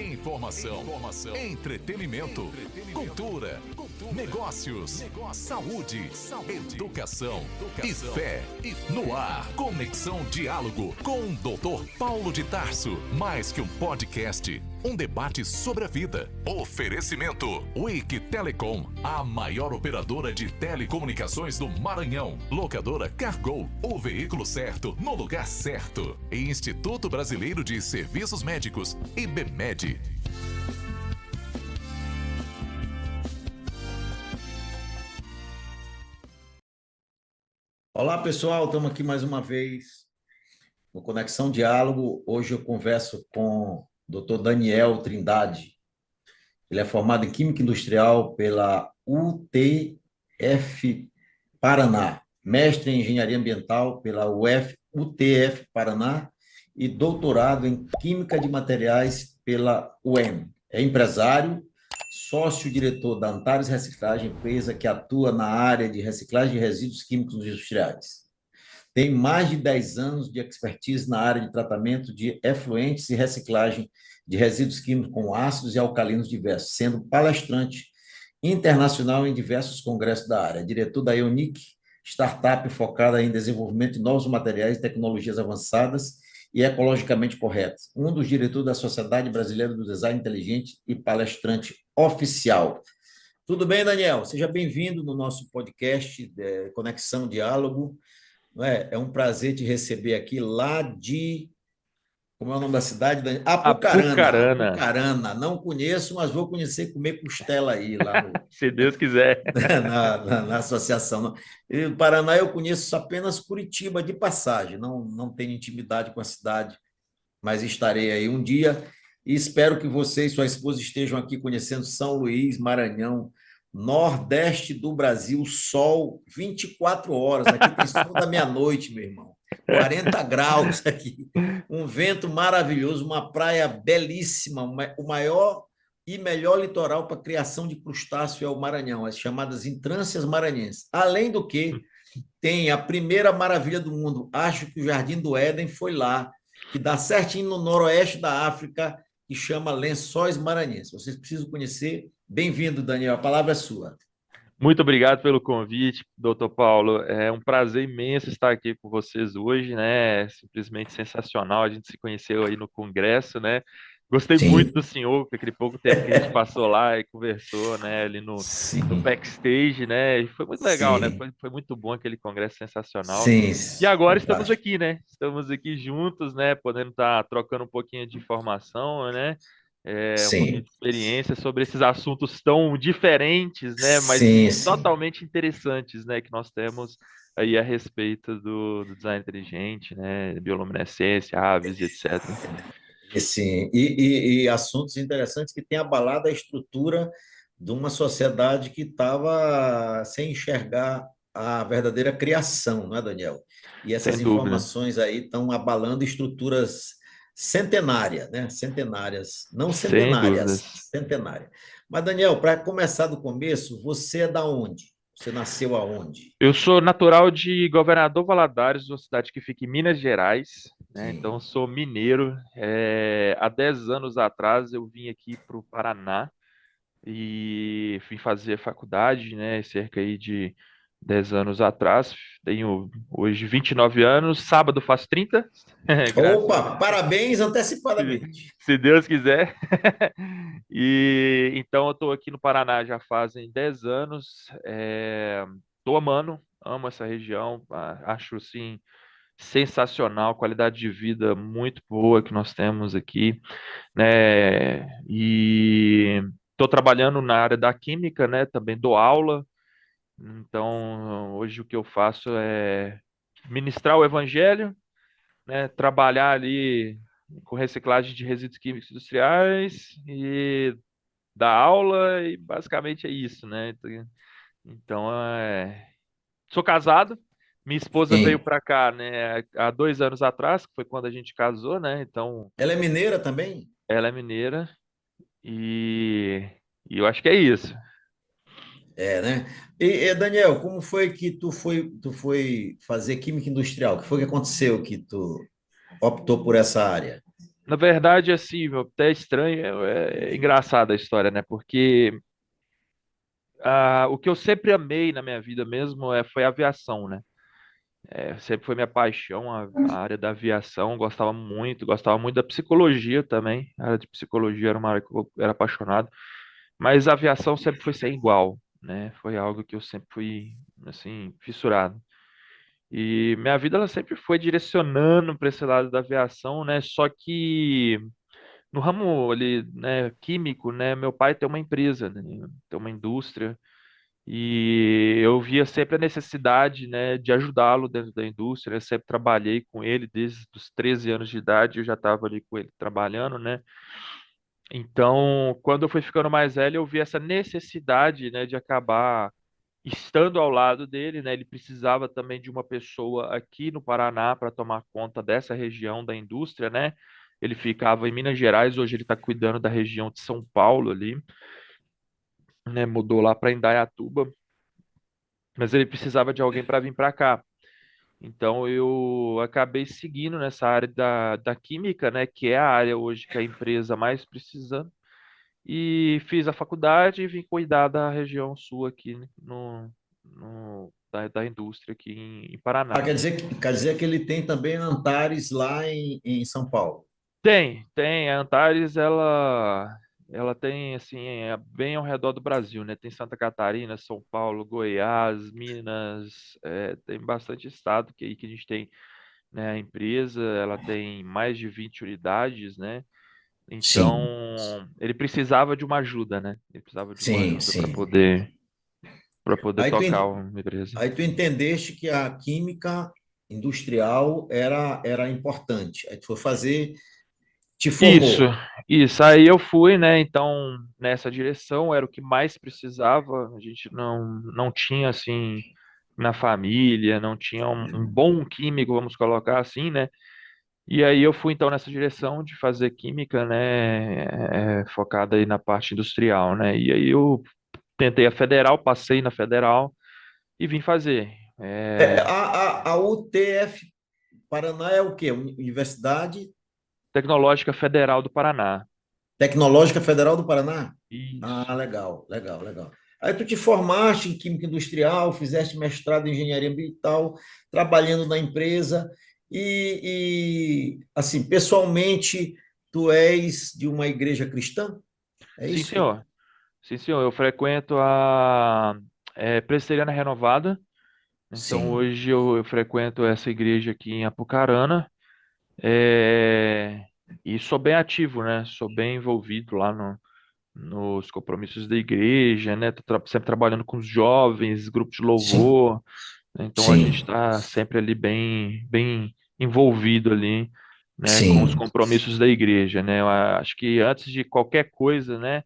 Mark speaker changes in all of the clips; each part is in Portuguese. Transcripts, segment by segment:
Speaker 1: Informação, entretenimento, cultura, negócios, saúde, educação e fé. No ar, Conexão Diálogo com o Dr. Paulo de Tarso. Mais que um podcast, um debate sobre a vida. Oferecimento Wiki Telecom, a maior operadora de telecomunicações do Maranhão. Locadora Cargo, o veículo certo no lugar certo. E Instituto Brasileiro de Serviços Médicos, IBMED.
Speaker 2: Olá, pessoal, estamos aqui mais uma vez no Conexão Diálogo. Hoje eu converso com o Dr. Daniel Trindade. Ele é formado em Química Industrial pela UTF Paraná, mestre em Engenharia Ambiental pela UTF Paraná e doutorado em Química de Materiais pela UEM. É empresário, sócio-diretor da Antares Reciclagem, empresa que atua na área de reciclagem de resíduos químicos industriais. Tem mais de 10 anos de expertise na área de tratamento de efluentes e reciclagem de resíduos químicos com ácidos e alcalinos diversos, sendo palestrante internacional em diversos congressos da área. Diretor da Eonic, startup focada em desenvolvimento de novos materiais e tecnologias avançadas e ecologicamente corretas. Um dos diretores da Sociedade Brasileira do Design Inteligente e palestrante oficial. Tudo bem, Daniel? Seja bem-vindo no nosso podcast Conexão Diálogo. É um prazer te receber aqui lá de... Como é o nome da cidade?
Speaker 3: Apucarana.
Speaker 2: Apucarana. Não conheço, mas vou conhecer, comer costela aí, lá no...
Speaker 3: Se Deus quiser.
Speaker 2: na associação. E o Paraná eu conheço apenas Curitiba de passagem, não tenho intimidade com a cidade, mas estarei aí um dia e espero que você e sua esposa estejam aqui conhecendo São Luís, Maranhão, Nordeste do Brasil, sol 24 horas. Aqui tem sol da meia-noite, meu irmão. 40 graus aqui, um vento maravilhoso, uma praia belíssima, o maior e melhor litoral para criação de crustáceo é o Maranhão, as chamadas entrâncias maranhenses. Além do que, tem a primeira maravilha do mundo, acho que o Jardim do Éden foi lá, que dá certinho no noroeste da África, que chama Lençóis Maranhenses. Vocês precisam conhecer. Bem-vindo, Daniel, a palavra é sua.
Speaker 3: Muito obrigado pelo convite, doutor Paulo. É um prazer imenso estar aqui com vocês hoje, né? É simplesmente sensacional. A gente se conheceu aí no congresso, né? Gostei muito
Speaker 2: Sim,
Speaker 3: do senhor, aquele pouco tempo que a gente passou lá e conversou, né? Ali no
Speaker 2: sim,
Speaker 3: backstage, né? E foi muito legal, né?
Speaker 2: sim,
Speaker 3: Foi muito bom aquele congresso sensacional.
Speaker 2: sim,
Speaker 3: E agora estamos
Speaker 2: fantástico.
Speaker 3: aqui, né? Estamos aqui juntos, né? Podendo estar trocando um pouquinho de informação, né? Um pouquinho
Speaker 2: Sim,
Speaker 3: de experiência sobre esses assuntos tão diferentes, né? Mas
Speaker 2: sim, sim.
Speaker 3: totalmente interessantes, né? Que nós temos aí a respeito do design inteligente, né? Bioluminescência, aves, etc.
Speaker 2: E assuntos interessantes que têm abalado a estrutura de uma sociedade que estava sem enxergar a verdadeira criação, não é, Daniel? E essas
Speaker 3: Sem dúvida.
Speaker 2: informações aí estão abalando estruturas centenárias, né? Centenárias, não
Speaker 3: Sem
Speaker 2: centenárias,
Speaker 3: dúvidas.
Speaker 2: centenárias. Mas, Daniel, para começar do começo, você é da onde? Você nasceu aonde?
Speaker 3: Eu sou natural de Governador Valadares, uma cidade que fica em Minas Gerais, né? Então, eu
Speaker 2: Sim.
Speaker 3: sou mineiro. Há 10 anos atrás, eu vim aqui para o Paraná e fui fazer faculdade, né? Cerca aí de 10 anos atrás. Tenho hoje 29 anos. Sábado faço 30, graças a
Speaker 2: Opa,
Speaker 3: Deus,
Speaker 2: parabéns
Speaker 3: se
Speaker 2: antecipadamente.
Speaker 3: se Deus quiser. E então eu estou aqui no Paraná já fazem 10 anos. Tô amando, amo essa região. Acho assim sensacional, qualidade de vida muito boa que nós temos aqui, né? E estou trabalhando na área da química, né? Também dou aula. Então, hoje o que eu faço é ministrar o evangelho, né? Trabalhar ali com reciclagem de resíduos químicos industriais e dar aula e basicamente é isso, né? Então, sou casado. Minha esposa veio
Speaker 2: Sim.
Speaker 3: para cá, né, há 2 anos atrás, que foi quando a gente casou, né? Então,
Speaker 2: Ela é mineira também?
Speaker 3: ela é mineira e, e eu acho que é isso.
Speaker 2: É, né? Daniel, como foi que tu foi fazer química industrial? O que foi que aconteceu que tu optou por essa área?
Speaker 3: Na verdade, assim, até estranho, é engraçada a história, né? Porque o que eu sempre amei na minha vida mesmo foi a aviação, né? Sempre foi minha paixão, a área da aviação, gostava muito da psicologia também. A área de psicologia era uma área que eu era apaixonado, mas a aviação sempre foi sem igual, né? Foi algo que eu sempre fui, assim, fissurado. E minha vida ela sempre foi direcionando para esse lado da aviação, né? Só que no ramo ali, né, químico, né, meu pai tem uma empresa, né, tem uma indústria, e eu via sempre a necessidade, né, de ajudá-lo dentro da indústria. Eu sempre trabalhei com ele desde os 13 anos de idade, eu já estava ali com ele trabalhando, né? Então, quando eu fui ficando mais velho, eu vi essa necessidade, né, de acabar estando ao lado dele, né? Ele precisava também de uma pessoa aqui no Paraná para tomar conta dessa região da indústria, né? Ele ficava em Minas Gerais, hoje ele está cuidando da região de São Paulo ali, né? Mudou lá para Indaiatuba, mas ele precisava de alguém para vir para cá. Então eu acabei seguindo nessa área da química, né? Que é a área hoje que a empresa mais precisa. E fiz a faculdade e vim cuidar da região sul aqui da indústria aqui em
Speaker 2: Ah,
Speaker 3: Paraná.
Speaker 2: quer dizer que ele tem também Antares lá em São Paulo.
Speaker 3: Tem. A Antares, ela tem, assim, bem ao redor do Brasil, né? Tem Santa Catarina, São Paulo, Goiás, Minas, tem bastante estado que a gente tem, né? A empresa, ela tem mais de 20 unidades, né?
Speaker 2: Sim,
Speaker 3: Então, ele precisava de uma ajuda, né? Ele precisava de uma
Speaker 2: sim,
Speaker 3: ajuda
Speaker 2: sim.
Speaker 3: para poder
Speaker 2: Aí tu,
Speaker 3: tocar
Speaker 2: en-
Speaker 3: uma empresa.
Speaker 2: aí tu entendeste que a química industrial era importante. Aí tu foi fazer, te
Speaker 3: Isso,
Speaker 2: formou.
Speaker 3: isso. Aí eu fui, né? Então, nessa direção era o que mais precisava. A gente não tinha assim na família, não tinha um bom químico, vamos colocar assim, né? E aí eu fui então nessa direção de fazer química, né? Focada aí na parte industrial, né? E aí eu tentei a federal, passei na federal e vim fazer. É,
Speaker 2: A UTF Paraná é o quê? Universidade
Speaker 3: Tecnológica Federal do Paraná.
Speaker 2: Tecnológica Federal do Paraná? Ah,
Speaker 3: Isso.
Speaker 2: legal, legal, legal. Aí tu te formaste em Química Industrial, fizeste mestrado em Engenharia Ambiental, trabalhando na empresa assim, pessoalmente, tu és de uma igreja cristã? É
Speaker 3: Sim,
Speaker 2: isso?
Speaker 3: senhor. Sim, senhor. Eu frequento a Presbiteriana Renovada. Então,
Speaker 2: Sim,
Speaker 3: hoje eu frequento essa igreja aqui em Apucarana. é, e sou bem ativo, né? Sou bem envolvido lá nos compromissos da igreja, né? Tô sempre trabalhando com os jovens, grupos de
Speaker 2: sim,
Speaker 3: louvor. Então, a gente
Speaker 2: sim,
Speaker 3: está sempre ali bem envolvido ali, né? Com os
Speaker 2: sim,
Speaker 3: compromissos da igreja, né? Eu acho que antes de qualquer coisa, né?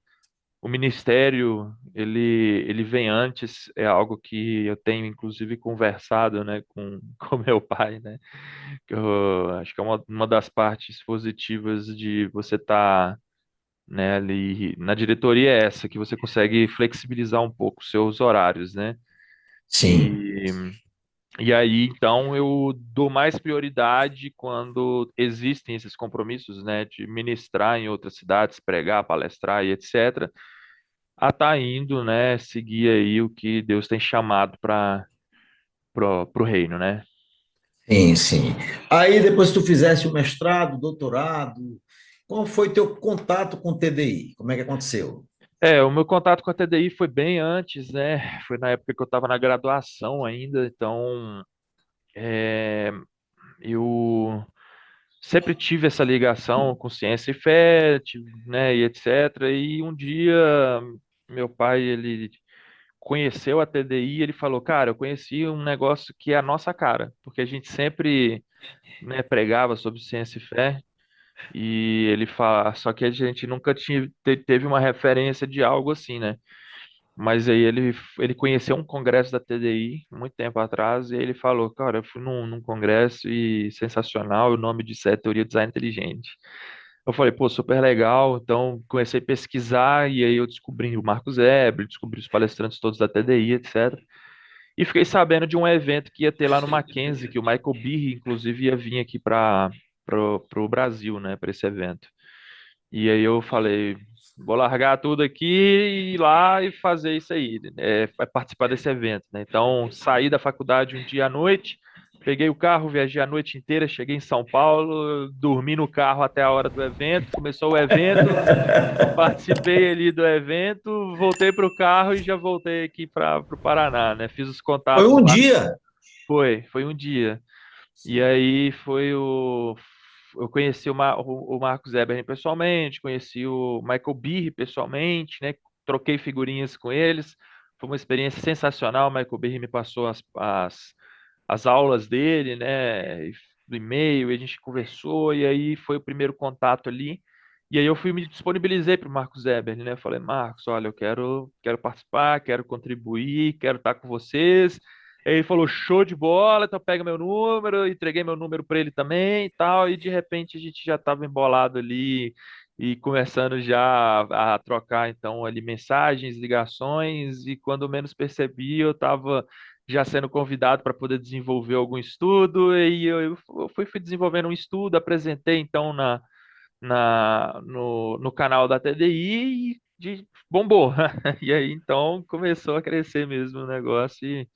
Speaker 3: O ministério, ele vem antes, é algo que eu tenho inclusive conversado, né, com com meu pai, né, que eu acho que é uma das partes positivas de você estar, né, ali na diretoria é essa, que você consegue flexibilizar um pouco os seus horários, né,
Speaker 2: sim,
Speaker 3: e, e aí, então, eu dou mais prioridade quando existem esses compromissos, né, de ministrar em outras cidades, pregar, palestrar e etc., a tá indo, né, seguir aí o que Deus tem chamado para pro reino, né?
Speaker 2: sim, sim. Aí depois tu fizeste o mestrado, doutorado, qual foi teu contato com o TDI? Como é que aconteceu?
Speaker 3: O meu contato com a TDI foi bem antes, né? Foi na época que eu estava na graduação ainda, então é, eu sempre tive essa ligação com ciência e fé, né, e etc. E um dia meu pai, ele conheceu a TDI, e ele falou, cara, eu conheci um negócio que é a nossa cara, porque a gente sempre, né, pregava sobre ciência e fé. E ele fala, só que a gente nunca teve uma referência de algo assim, né? Mas aí ele conheceu um congresso da TDI muito tempo atrás e ele falou, cara, eu fui num congresso e sensacional, o nome disso é Teoria do Design Inteligente. Eu falei, pô, super legal. Então comecei a pesquisar e aí eu descobri o Marcos Ebre, descobri os palestrantes todos da TDI, etc. E fiquei sabendo de um evento que ia ter lá no Mackenzie, que o Michael Behe, inclusive, ia vir aqui para pro Brasil, né, para esse evento. E aí eu falei, vou largar tudo aqui e ir lá e fazer isso aí, vai participar desse evento, né? Então, saí da faculdade um dia à noite, peguei o carro, viajei a noite inteira, cheguei em São Paulo, dormi no carro até a hora do evento, começou o evento, participei ali do evento, voltei para o carro e já voltei aqui para o Paraná, né? Fiz os
Speaker 2: Foi
Speaker 3: contatos
Speaker 2: um
Speaker 3: lá.
Speaker 2: dia.
Speaker 3: Foi um dia. E aí foi o. Eu conheci o Marcos Eberlin pessoalmente, conheci o Michael Behe pessoalmente, né? Troquei figurinhas com eles. Foi uma experiência sensacional. O Michael Behe me passou as aulas dele, né? Do e-mail, e a gente conversou, e aí foi o primeiro contato ali. E aí eu fui me disponibilizei para o Marcos Eberlin, né? Eu falei, Marcos, olha, eu quero participar, quero contribuir, quero estar com vocês. Aí ele falou, show de bola, então pega meu número, entreguei meu número para ele também e tal, e de repente a gente já estava embolado ali e começando já a trocar então ali mensagens, ligações, e quando menos percebi, eu estava já sendo convidado para poder desenvolver algum estudo, e eu fui desenvolvendo um estudo, apresentei então no canal da TDI e bombou. E aí então começou a crescer mesmo o negócio.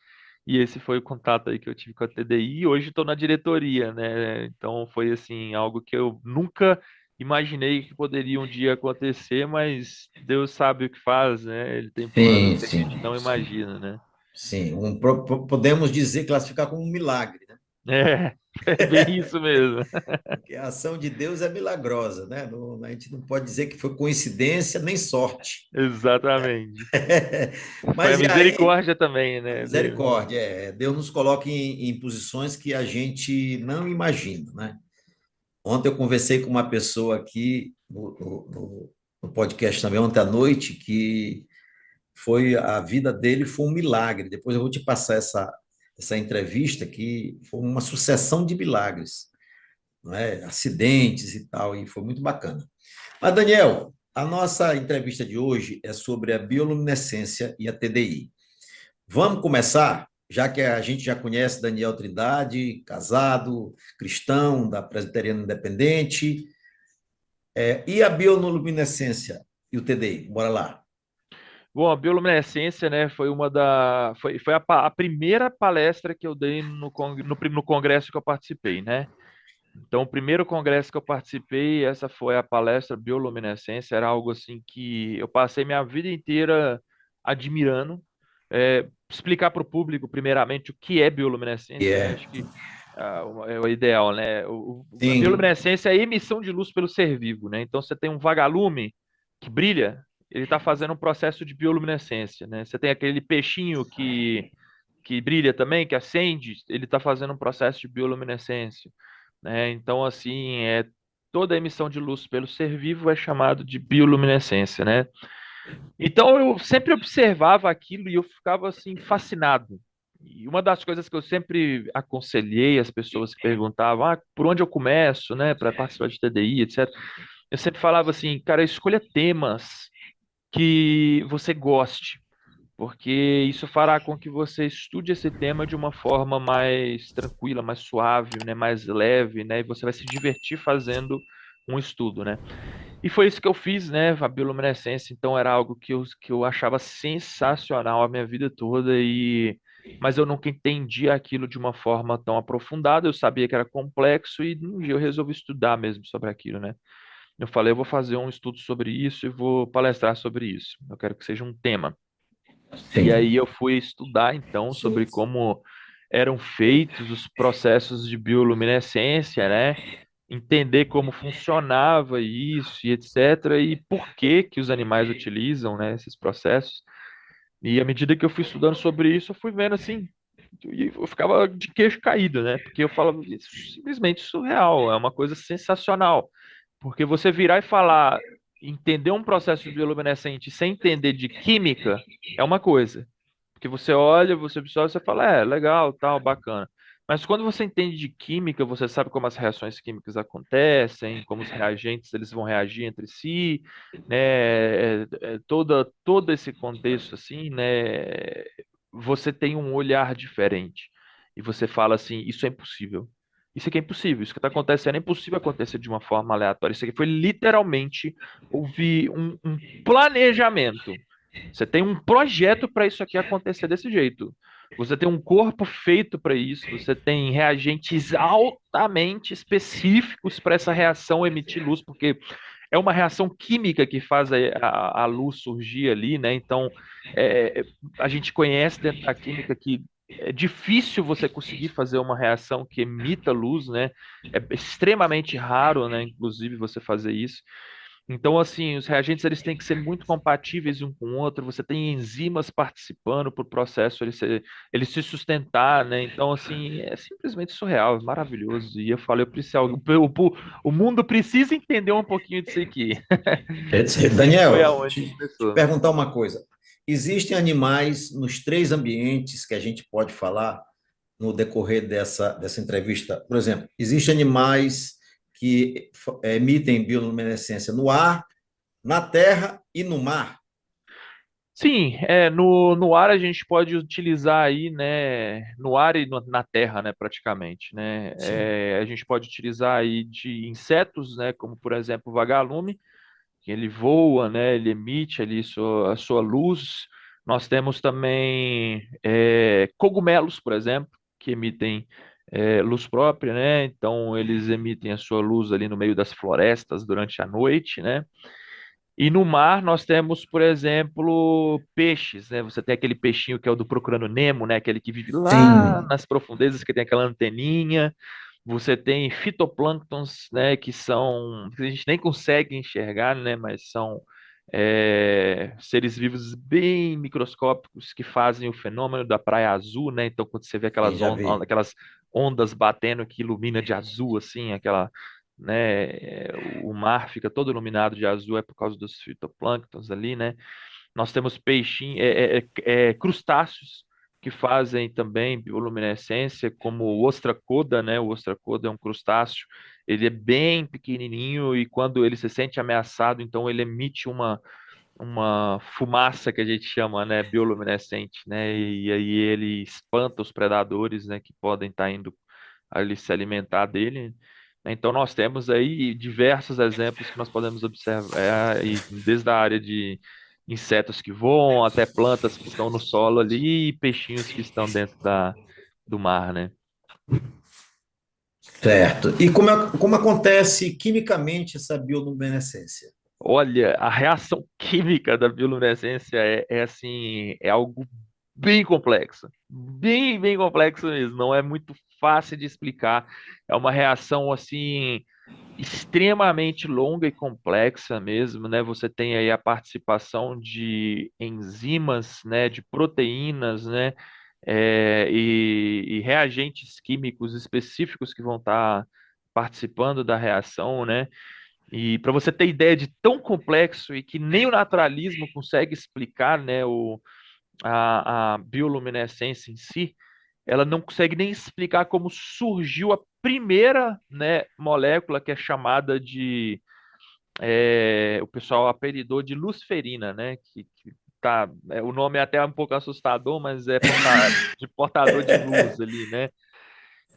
Speaker 3: E esse foi o contato aí que eu tive com a TDI. E hoje estou na diretoria, né? Então foi assim algo que eu nunca imaginei que poderia um dia acontecer, mas Deus sabe o que faz, né? Ele tem planos
Speaker 2: Sim,
Speaker 3: que a
Speaker 2: sim,
Speaker 3: gente não imagina, né?
Speaker 2: sim. Podemos dizer, classificar como um milagre, né?
Speaker 3: É, é bem isso mesmo.
Speaker 2: Porque a ação de Deus é milagrosa, né? A gente não pode dizer que foi coincidência nem sorte.
Speaker 3: Exatamente. Foi a
Speaker 2: Mas e aí?
Speaker 3: misericórdia também,
Speaker 2: A
Speaker 3: né, dele.
Speaker 2: misericórdia, Deus nos coloca em posições que a gente não imagina, né? Ontem eu conversei com uma pessoa aqui no podcast também, ontem à noite, que foi a vida dele foi um milagre. Depois eu vou te passar essa entrevista, que foi uma sucessão de milagres, não é? Acidentes e tal, e foi muito bacana. Mas, Daniel, a nossa entrevista de hoje é sobre a bioluminescência e a TDI. Vamos começar, já que a gente já conhece Daniel Trindade, casado, cristão, da Presbiteriana Independente, e a bioluminescência e o TDI? Bora lá.
Speaker 3: Bom, a bioluminescência, né, foi a primeira palestra que eu dei no congresso que eu participei, né? Então, o primeiro congresso que eu participei, essa foi a palestra Bioluminescência, era algo assim que eu passei minha vida inteira admirando. Explicar para o público, primeiramente, o que é
Speaker 2: E
Speaker 3: bioluminescência, né?
Speaker 2: é,
Speaker 3: Acho que é o ideal, né? A
Speaker 2: sim,
Speaker 3: bioluminescência é a emissão de luz pelo ser vivo, né? Então, você tem um vagalume que brilha, ele está fazendo um processo de bioluminescência, né? Você tem aquele peixinho que brilha também, que acende, ele está fazendo um processo de bioluminescência, né? Então, assim, toda emissão de luz pelo ser vivo é chamado de bioluminescência, né? Então, eu sempre observava aquilo e eu ficava, assim, fascinado. E uma das coisas que eu sempre aconselhei as pessoas que perguntavam, por onde eu começo, né, para participar de TDI, etc. Eu sempre falava assim, cara, escolha temas que você goste, porque isso fará com que você estude esse tema de uma forma mais tranquila, mais suave, né, mais leve, né, e você vai se divertir fazendo um estudo, né? E foi isso que eu fiz, né? A bioluminescência, então era algo que eu achava sensacional a minha vida toda mas eu nunca entendi aquilo de uma forma tão aprofundada. Eu sabia que era complexo e um dia eu resolvi estudar mesmo sobre aquilo, né? Eu falei, eu vou fazer um estudo sobre isso e vou palestrar sobre isso. Eu quero que seja um tema. E
Speaker 2: sim,
Speaker 3: aí eu fui estudar então sobre como eram feitos os processos de bioluminescência, né? Entender como funcionava isso e etc. E por que que os animais utilizam, né, esses processos. E à medida que eu fui estudando sobre isso, eu fui vendo assim, e eu ficava de queixo caído, né? Porque eu falava isso é simplesmente surreal, é uma coisa sensacional. Porque você virar e falar, entender um processo bioluminescente sem entender de química é uma coisa. Porque você olha, você observa, você fala, legal, tal, bacana. Mas quando você entende de química, você sabe como as reações químicas acontecem, como os reagentes eles vão reagir entre si, né? Todo esse contexto assim, né? Você tem um olhar diferente e você fala assim, isso é impossível. Isso aqui é impossível. Isso que está acontecendo é impossível acontecer de uma forma aleatória. Isso aqui foi literalmente houve um planejamento. Você tem um projeto para isso aqui acontecer desse jeito. Você tem um corpo feito para isso. Você tem reagentes altamente específicos para essa reação emitir luz, porque é uma reação química que faz a luz surgir ali, né? Então, é, a gente conhece dentro da química que é difícil você conseguir fazer uma reação que emita luz, né? É extremamente raro, né? Inclusive, você fazer isso. Então, assim, os reagentes eles têm que ser muito compatíveis um com o outro. Você tem enzimas participando para o processo ele se sustentar, né? Então, assim, é simplesmente surreal, é maravilhoso. E eu falei, eu preciso, o mundo precisa entender um pouquinho disso aqui. E foi
Speaker 2: Daniel,
Speaker 3: aonde
Speaker 2: te
Speaker 3: começou.
Speaker 2: perguntar uma coisa. Existem animais nos três ambientes que a gente pode falar no decorrer dessa entrevista? Por exemplo, existem animais que emitem bioluminescência no ar, na terra e no mar?
Speaker 3: Sim, no ar a gente pode utilizar aí, né, no ar e na terra, né, praticamente, né,
Speaker 2: Sim,
Speaker 3: a gente pode utilizar aí de insetos, né, como por exemplo o vagalume, que ele voa, né, ele emite ali a sua luz. Nós temos também cogumelos, por exemplo, que emitem luz própria, né, então eles emitem a sua luz ali no meio das florestas durante a noite, né. E no mar nós temos, por exemplo, peixes, né? Você tem aquele peixinho que é o do Procurando Nemo, né? Aquele que vive lá
Speaker 2: sim,
Speaker 3: nas profundezas, que tem aquela anteninha. Você tem fitoplânctons, né? Que a gente nem consegue enxergar, né? Mas são seres vivos bem microscópicos que fazem o fenômeno da praia azul, né? Então, quando você vê
Speaker 2: sim, já vi.
Speaker 3: aquelas ondas batendo que ilumina de azul, assim, aquela né? O mar fica todo iluminado de azul, é por causa dos fitoplânctons ali, né? Nós temos peixinhos, crustáceos que fazem também bioluminescência, como o ostracoda, né? O ostracoda é um crustáceo, ele é bem pequenininho e quando ele se sente ameaçado, então ele emite uma fumaça que a gente chama, né, bioluminescente, né? E aí ele espanta os predadores, né, que podem estar indo ali se alimentar dele. Então nós temos aí diversos exemplos que nós podemos observar, e desde a área de insetos que voam até plantas que estão no solo ali e peixinhos que estão dentro do mar, né?
Speaker 2: Certo. E como acontece quimicamente essa bioluminescência?
Speaker 3: Olha, a reação química da bioluminescência assim, é algo bem complexo. Bem complexo mesmo. Não é muito fácil de explicar. É uma reação assim extremamente longa e complexa mesmo, né? Você tem aí a participação de enzimas, né, de proteínas, né, e reagentes químicos específicos que vão estar participando da reação, né? E para você ter ideia de tão complexo e que nem o naturalismo consegue explicar, né, a bioluminescência em si, ela não consegue nem explicar como surgiu a primeira, né, molécula que é chamada de, o pessoal apelidou de luciferina, né, que tá, o nome é até um pouco assustador, mas é de portador de luz ali, né,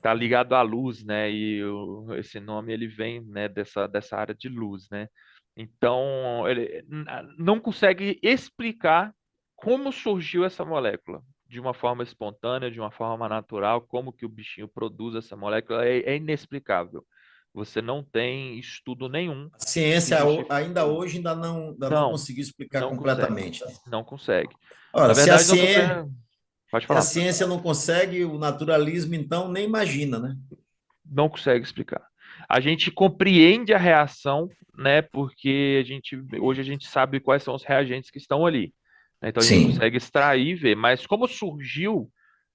Speaker 3: tá ligado à luz, né? E esse nome ele vem, né, dessa área de luz, né? Então, ele não consegue explicar como surgiu essa molécula de uma forma espontânea, de uma forma natural, como que o bichinho produz essa molécula, é inexplicável. Você não tem estudo nenhum
Speaker 2: A
Speaker 3: que
Speaker 2: ciência
Speaker 3: justifique
Speaker 2: ainda
Speaker 3: isso.
Speaker 2: hoje ainda não
Speaker 3: Não,
Speaker 2: conseguiu explicar
Speaker 3: não consegue.
Speaker 2: completamente, né?
Speaker 3: Não consegue. Na
Speaker 2: Ora,
Speaker 3: verdade, não consegue. Pode
Speaker 2: se a
Speaker 3: falar.
Speaker 2: ciência não consegue, o naturalismo então nem imagina, né?
Speaker 3: Não consegue explicar. A gente compreende a reação, né? Porque hoje a gente sabe quais são os reagentes que estão ali, né? Então a gente
Speaker 2: Sim,
Speaker 3: consegue extrair e ver. Mas como surgiu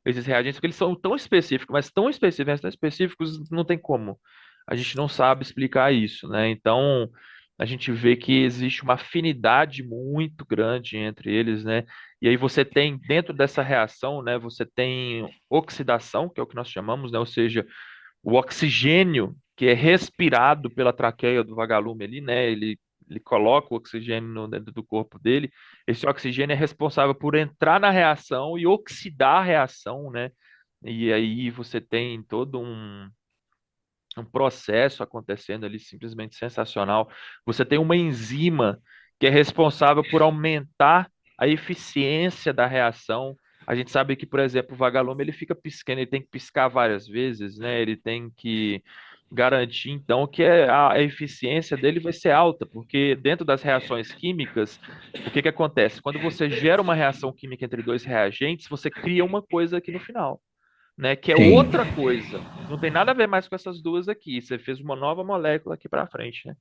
Speaker 3: esses reagentes? Porque eles são tão específicos, mas tão específicos, não tem como. A gente não sabe explicar isso, né? Então a gente vê que existe uma afinidade muito grande entre eles, né? E aí você tem dentro dessa reação, né? Você tem oxidação, que é o que nós chamamos, né? Ou seja, o oxigênio que é respirado pela traqueia do vagalume ali, né? Ele coloca o oxigênio dentro do corpo dele. Esse oxigênio é responsável por entrar na reação e oxidar a reação, né? E aí você tem todo um processo acontecendo ali simplesmente sensacional. Você tem uma enzima que é responsável por aumentar a eficiência da reação. A gente sabe que, por exemplo, o vagalume ele fica piscando, ele tem que piscar várias vezes, né? Ele tem que garantir, então, que a eficiência dele vai ser alta, porque dentro das reações químicas, o que que acontece? Quando você gera uma reação química entre dois reagentes, você cria uma coisa aqui no final, né? Que é
Speaker 2: Sim,
Speaker 3: outra coisa. Não tem nada a ver mais com essas duas aqui. Você fez uma nova molécula aqui para frente, né?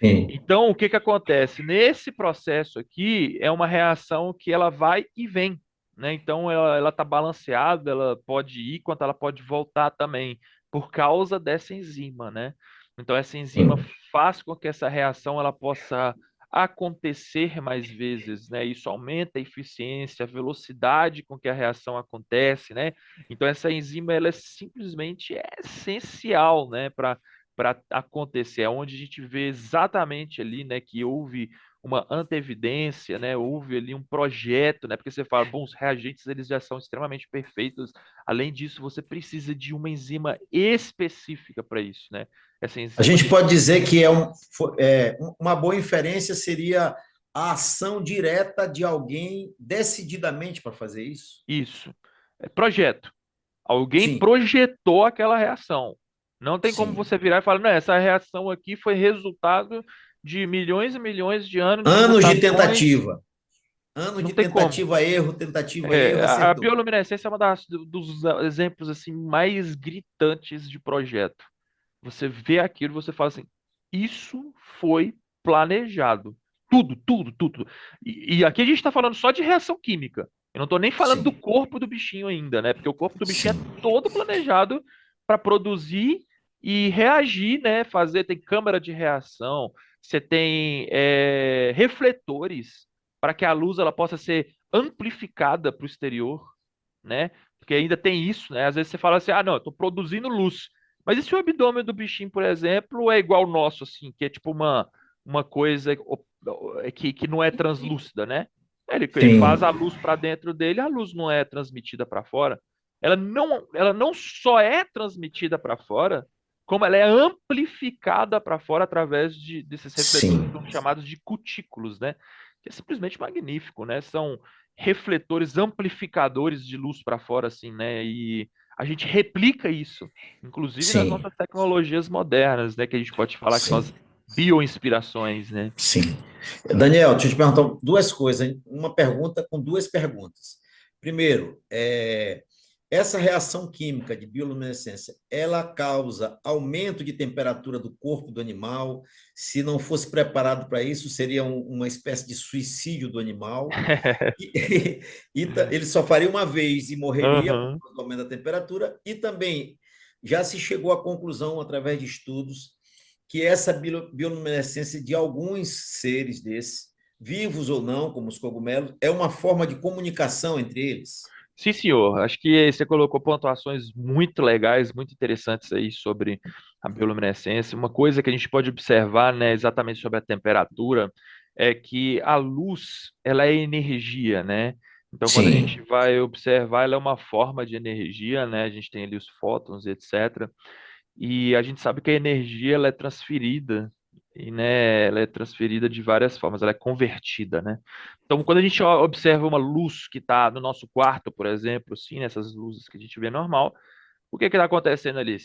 Speaker 2: sim,
Speaker 3: Então, o que que acontece? Nesse processo aqui, é uma reação que ela vai e vem, né? Então, ela está balanceada, ela pode ir, quanto ela pode voltar também, por causa dessa enzima, né? Então, essa enzima
Speaker 2: sim.
Speaker 3: faz com que essa reação ela possa acontecer mais vezes, né? Isso aumenta a eficiência, a velocidade com que a reação acontece, né? Então, essa enzima ela é simplesmente essencial, né, para acontecer, é onde a gente vê exatamente ali, né, que houve uma antevidência, né, houve ali um projeto, né, porque você fala, bom, os reagentes eles já são extremamente perfeitos. Além disso, você precisa de uma enzima específica para isso, né? Essa
Speaker 2: A
Speaker 3: enzima
Speaker 2: gente
Speaker 3: que
Speaker 2: pode dizer que uma boa inferência seria a ação direta de alguém decididamente para fazer isso?
Speaker 3: isso é projeto. Alguém
Speaker 2: Sim,
Speaker 3: projetou aquela reação. Não tem como
Speaker 2: sim.
Speaker 3: você virar e falar, não, essa reação aqui foi resultado de milhões e milhões de anos de
Speaker 2: Anos de
Speaker 3: mutações.
Speaker 2: tentativa. Anos
Speaker 3: Não
Speaker 2: de
Speaker 3: tem como.
Speaker 2: tentativa, erro,
Speaker 3: A
Speaker 2: acertou.
Speaker 3: bioluminescência é uma dos exemplos assim mais gritantes de projeto. Você vê aquilo, e você fala assim, isso foi planejado. Tudo, tudo, tudo. E aqui a gente está falando só de reação química. Eu não estou nem falando do
Speaker 2: Sim,
Speaker 3: corpo do bichinho ainda, né? Porque o corpo do bichinho é
Speaker 2: sim,
Speaker 3: todo planejado para produzir e reagir, né? Fazer, tem câmara de reação, você tem refletores para que a luz ela possa ser amplificada para o exterior, né? Porque ainda tem isso, né? Às vezes você fala assim, ah, não, eu estou produzindo luz. Mas e se o abdômen do bichinho, por exemplo, é igual ao nosso, assim, que é tipo uma coisa que não é translúcida, né? Ele faz
Speaker 2: sim,
Speaker 3: a luz para dentro dele, a luz não é transmitida para fora. Ela não só é transmitida para fora, como ela é amplificada para fora através desses refletores que
Speaker 2: sim,
Speaker 3: são chamados de cutículos, né? Que é simplesmente magnífico, né? São refletores amplificadores de luz para fora, assim, né? E a gente replica isso, inclusive nas
Speaker 2: sim,
Speaker 3: nossas tecnologias modernas, né? Que a gente pode falar que são
Speaker 2: sim,
Speaker 3: as bioinspirações, né?
Speaker 2: sim. Daniel, deixa eu te perguntar duas coisas, hein? Uma pergunta com duas perguntas. Primeiro, essa reação química de bioluminescência, ela causa aumento de temperatura do corpo do animal? Se não fosse preparado para isso, seria uma espécie de suicídio do animal? Ele só faria uma vez e morreria por
Speaker 3: Aham.
Speaker 2: causa do aumento da temperatura. E também já se chegou à conclusão, através de estudos, que essa bioluminescência de alguns seres desses, vivos ou não, como os cogumelos, é uma forma de comunicação entre eles.
Speaker 3: Sim, senhor. Acho que você colocou pontuações muito legais, muito interessantes aí sobre a bioluminescência. Uma coisa que a gente pode observar, né, exatamente sobre a temperatura, é que a luz, ela é energia, né? Então, quando a gente
Speaker 2: Sim,
Speaker 3: vai observar, ela é uma forma de energia, né? A gente tem ali os fótons, etc. E a gente sabe que a energia ela é transferida e, né, ela é transferida de várias formas, ela é convertida, né? Então, quando a gente observa uma luz que está no nosso quarto, por exemplo, assim, nessas luzes que a gente vê normal, o que está acontecendo ali?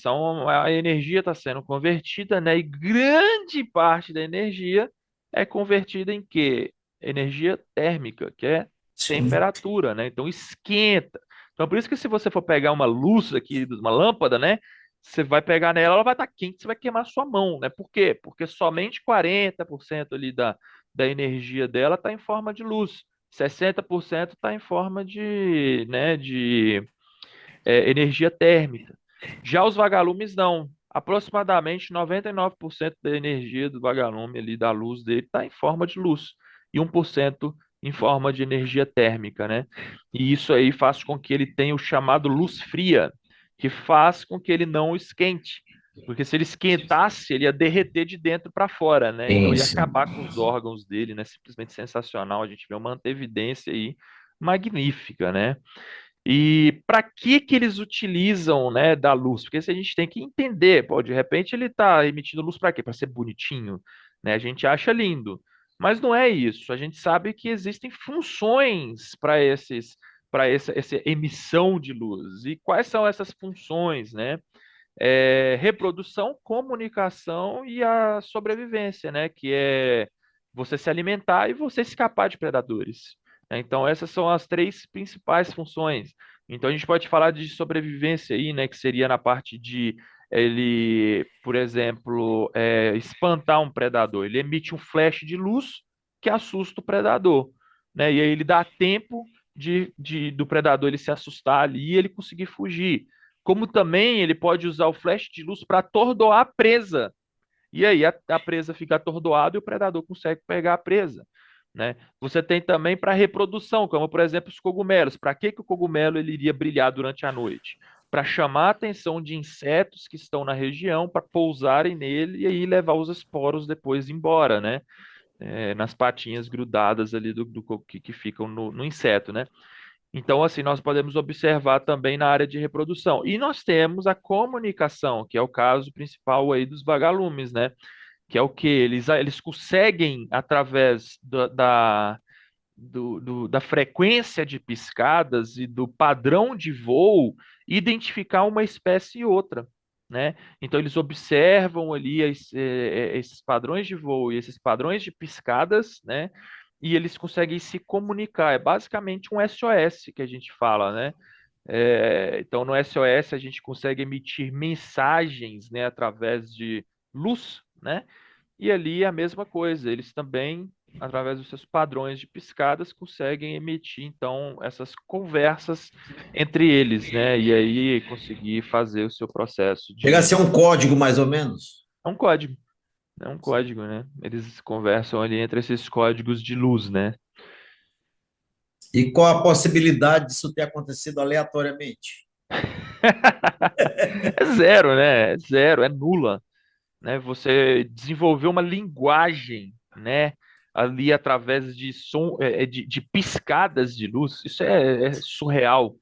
Speaker 3: A energia está sendo convertida, né? E grande parte da energia é convertida em quê? Energia térmica, que é
Speaker 2: sim,
Speaker 3: temperatura, né? Então esquenta. Então, por isso que se você for pegar uma luz aqui, uma lâmpada, né? Você vai pegar nela, ela vai estar quente, você vai queimar a sua mão, né? Por quê? Porque somente 40% ali da energia dela está em forma de luz. 60% está em forma de energia térmica. Já os vagalumes não. Aproximadamente 99% da energia do vagalume ali, da luz dele, está em forma de luz. E 1% em forma de energia térmica, né? E isso aí faz com que ele tenha o chamado luz fria, que faz com que ele não esquente. Porque se ele esquentasse, ele ia derreter de dentro para fora, né? Então
Speaker 2: sim,
Speaker 3: ia
Speaker 2: sim.
Speaker 3: acabar com os órgãos dele, né? Simplesmente sensacional. A gente vê uma antevidência aí magnífica, né? E para que eles utilizam, né, da luz? Porque se a gente tem que entender, pô, de repente ele está emitindo luz para quê? Para ser bonitinho, né? A gente acha lindo, mas não é isso. A gente sabe que existem funções para essa emissão de luz. E quais são essas funções, né? Reprodução, comunicação e a sobrevivência, né? Que é você se alimentar e você escapar de predadores, né? Então, essas são as três principais funções. Então, a gente pode falar de sobrevivência aí, né? Que seria na parte de ele, por exemplo, espantar um predador. Ele emite um flash de luz que assusta o predador, né? E aí ele dá tempo do predador ele se assustar ali e ele conseguir fugir. Como também ele pode usar o flash de luz para atordoar a presa. E aí a presa fica atordoada e o predador consegue pegar a presa, né? Você tem também para reprodução, como por exemplo os cogumelos. Para que o cogumelo ele iria brilhar durante a noite? Para chamar a atenção de insetos que estão na região, para pousarem nele e aí levar os esporos depois embora, né? Nas patinhas grudadas ali que ficam no inseto, né? Então, assim, nós podemos observar também na área de reprodução. E nós temos a comunicação, que é o caso principal aí dos vagalumes, né? Que é o que eles conseguem, através da frequência de piscadas e do padrão de voo, identificar uma espécie e outra, né? Então, eles observam ali esses padrões de voo e esses padrões de piscadas, né? E eles conseguem se comunicar. É basicamente um SOS que a gente fala, né? Então, no SOS, a gente consegue emitir mensagens, né, através de luz, né? E ali é a mesma coisa, eles também, através dos seus padrões de piscadas, conseguem emitir, então, essas conversas entre eles, né? E aí conseguir fazer o seu processo
Speaker 2: Chega a
Speaker 3: de.
Speaker 2: ser um código, mais ou menos.
Speaker 3: É um código, é um código, né? Eles conversam ali entre esses códigos de luz, né?
Speaker 2: E qual a possibilidade disso ter acontecido aleatoriamente?
Speaker 3: É zero, né? É zero, é nula, né? Você desenvolveu uma linguagem, né? Ali através de som, de piscadas de luz. Isso é surreal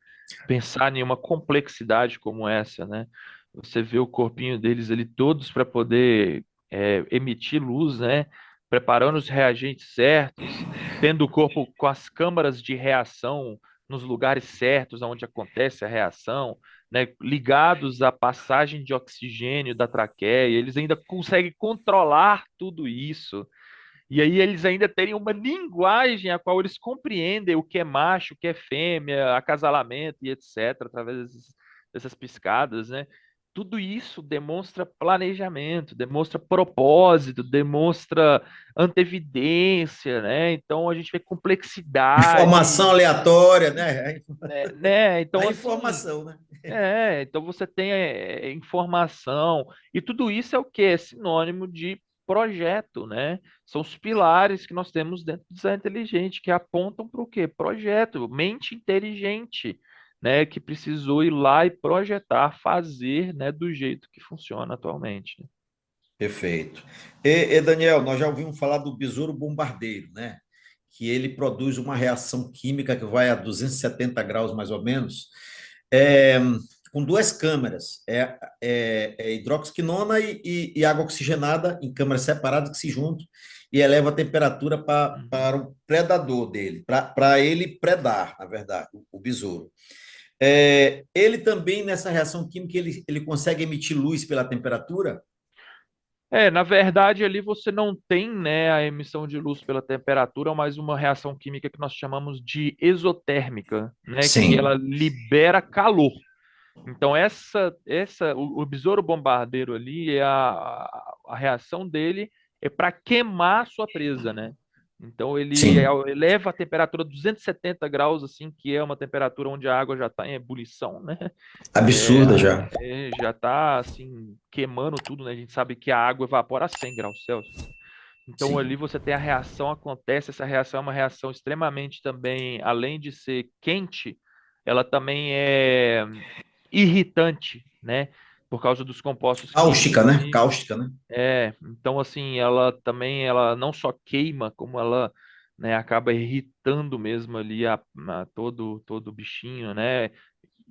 Speaker 3: pensar em uma complexidade como essa, né? Você vê o corpinho deles ali todos para poder emitir luz, né? Preparando os reagentes certos, tendo o corpo com as câmaras de reação nos lugares certos onde acontece a reação, né, ligados à passagem de oxigênio da traqueia, eles ainda conseguem controlar tudo isso. E aí eles ainda terem uma linguagem a qual eles compreendem o que é macho, o que é fêmea, acasalamento e etc., através dessas piscadas, né? Tudo isso demonstra planejamento, demonstra propósito, demonstra antevidência, né? Então a gente vê
Speaker 2: Informação
Speaker 3: complexidade,
Speaker 2: aleatória, né?
Speaker 3: né?
Speaker 2: A
Speaker 3: Então, assim,
Speaker 2: informação, né?
Speaker 3: então você tem informação, e tudo isso é o quê? É sinônimo de projeto, né? São os pilares que nós temos dentro do design inteligente, que apontam para o quê? Projeto, mente inteligente, né? Que precisou ir lá e projetar, fazer, né? Do jeito que funciona atualmente, né?
Speaker 2: Perfeito. Daniel, nós já ouvimos falar do besouro bombardeiro, né? Que ele produz uma reação química que vai a 270 graus, mais ou menos, é, com duas câmeras, hidroxiquinona e água oxigenada em câmaras separadas que se juntam e eleva a temperatura
Speaker 3: Uhum.
Speaker 2: para o predador dele, para ele predar, na verdade, o besouro. Ele também, nessa reação química, ele consegue emitir luz pela temperatura?
Speaker 3: Na verdade, ali você não tem, né, a emissão de luz pela temperatura, mas uma reação química que nós chamamos de exotérmica, né, que ela
Speaker 2: Sim.
Speaker 3: libera calor. Então, o besouro bombardeiro ali, a reação dele é para queimar a sua presa, né? Então, ele
Speaker 2: Sim,
Speaker 3: eleva a temperatura a 270 graus, assim, que é uma temperatura onde a água já está em ebulição, né?
Speaker 2: absurda já.
Speaker 3: Já está, assim, queimando tudo, né? A gente sabe que a água evapora a 100 graus Celsius. Então, ali
Speaker 2: Sim.
Speaker 3: você tem a reação, acontece, essa reação é uma reação extremamente também, além de ser quente, ela também é irritante, né? Por causa dos compostos químicos
Speaker 2: Cáustica, né?
Speaker 3: ali.
Speaker 2: Cáustica, né?
Speaker 3: Então assim, ela também, ela não só queima, como ela né? Acaba irritando mesmo ali todo o bichinho, né?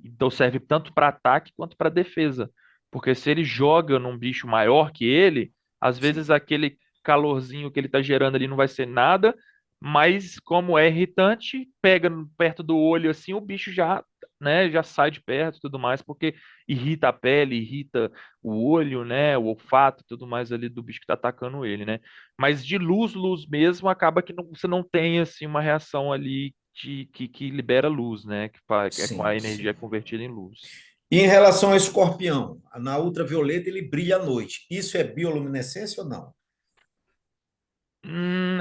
Speaker 3: Então serve tanto para ataque quanto para defesa. Porque se ele joga num bicho maior que ele, às vezes
Speaker 2: Sim,
Speaker 3: aquele calorzinho que ele está gerando ali não vai ser nada, mas como é irritante, pega perto do olho assim, o bicho já, né, já sai de perto e tudo mais, porque irrita a pele, irrita o olho, né, o olfato e tudo mais ali do bicho que está atacando ele, né? Mas de luz mesmo, acaba que você não tem assim uma reação ali que libera luz, né? É com a
Speaker 2: sim,
Speaker 3: energia
Speaker 2: sim.
Speaker 3: convertida em luz.
Speaker 2: E em relação ao escorpião, na ultravioleta ele brilha à noite. Isso é bioluminescência ou não?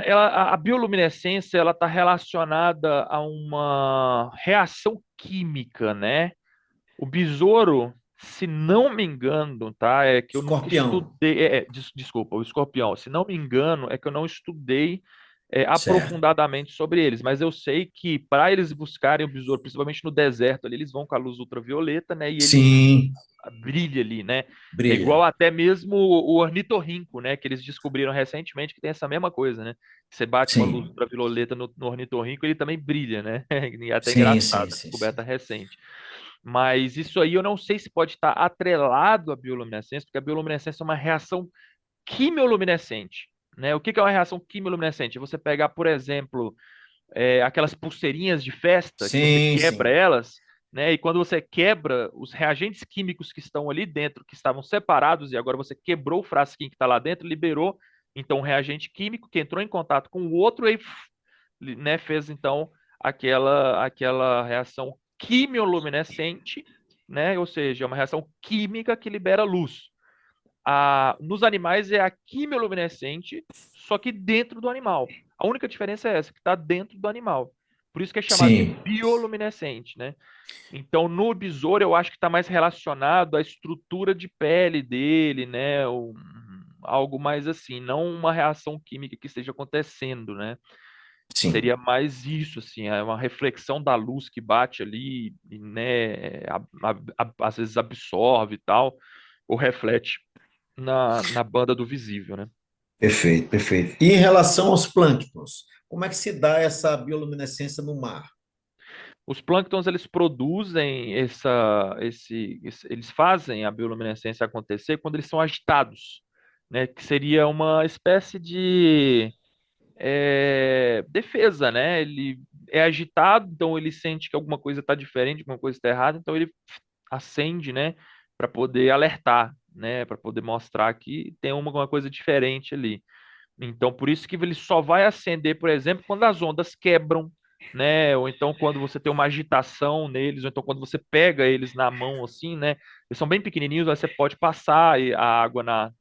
Speaker 3: A bioluminescência ela está relacionada a uma reação química, né? O besouro, se não me engano, tá? É que eu nunca
Speaker 2: Escorpião,
Speaker 3: estudei. Desculpa, o escorpião. Se não me engano, é que eu não estudei
Speaker 2: certo.
Speaker 3: aprofundadamente sobre eles. Mas eu sei que para eles buscarem o besouro, principalmente no deserto ali, eles vão com a luz ultravioleta, né? E ele
Speaker 2: Sim,
Speaker 3: brilha ali, né? É igual
Speaker 2: brilha.
Speaker 3: até mesmo o ornitorrinco, né? Que eles descobriram recentemente que tem essa mesma coisa, né? Você bate uma luz
Speaker 2: Sim,
Speaker 3: ultravioleta no ornitorrinco, ele também brilha, né? E até
Speaker 2: sim,
Speaker 3: engraçado,
Speaker 2: sim,
Speaker 3: a
Speaker 2: sim,
Speaker 3: descoberta
Speaker 2: sim.
Speaker 3: recente. Mas isso aí eu não sei se pode estar atrelado à bioluminescência, porque a bioluminescência é uma reação quimioluminescente. Né? O que que é uma reação quimioluminescente? Você pegar, por exemplo, aquelas pulseirinhas de festa que você
Speaker 2: Sim,
Speaker 3: quebra
Speaker 2: sim.
Speaker 3: elas, né? E quando você quebra os reagentes químicos que estão ali dentro, que estavam separados, e agora você quebrou o frasquinho que está lá dentro, liberou então um reagente químico que entrou em contato com o outro e né, fez então aquela reação quimioluminescente, né? Ou seja, é uma reação química que libera luz. Nos animais é a quimioluminescente, só que dentro do animal. A única diferença é essa, que está dentro do animal. Por isso que é chamado de
Speaker 2: Sim,
Speaker 3: bioluminescente, né? Então, no besouro, eu acho que está mais relacionado à estrutura de pele dele, né? Algo mais assim, não uma reação química que esteja acontecendo, né?
Speaker 2: sim.
Speaker 3: Seria mais isso, assim, é uma reflexão da luz que bate ali, e, né? Às vezes absorve e tal, ou reflete na banda do visível, né?
Speaker 2: Perfeito, perfeito. E em relação aos plânctons, como é que se dá essa bioluminescência no mar?
Speaker 3: Os plânctons, eles produzem eles fazem a bioluminescência acontecer quando eles são agitados, né? Que seria uma espécie de defesa, né? Ele é agitado, então ele sente que alguma coisa está diferente, alguma coisa está errada, então ele acende, né? Para poder alertar, né? Para poder mostrar que tem alguma coisa diferente ali. Então, por isso que ele só vai acender, por exemplo, quando as ondas quebram, né? Ou então quando você tem uma agitação neles, ou então quando você pega eles na mão assim, né? Eles são bem pequenininhos, aí você pode passar a água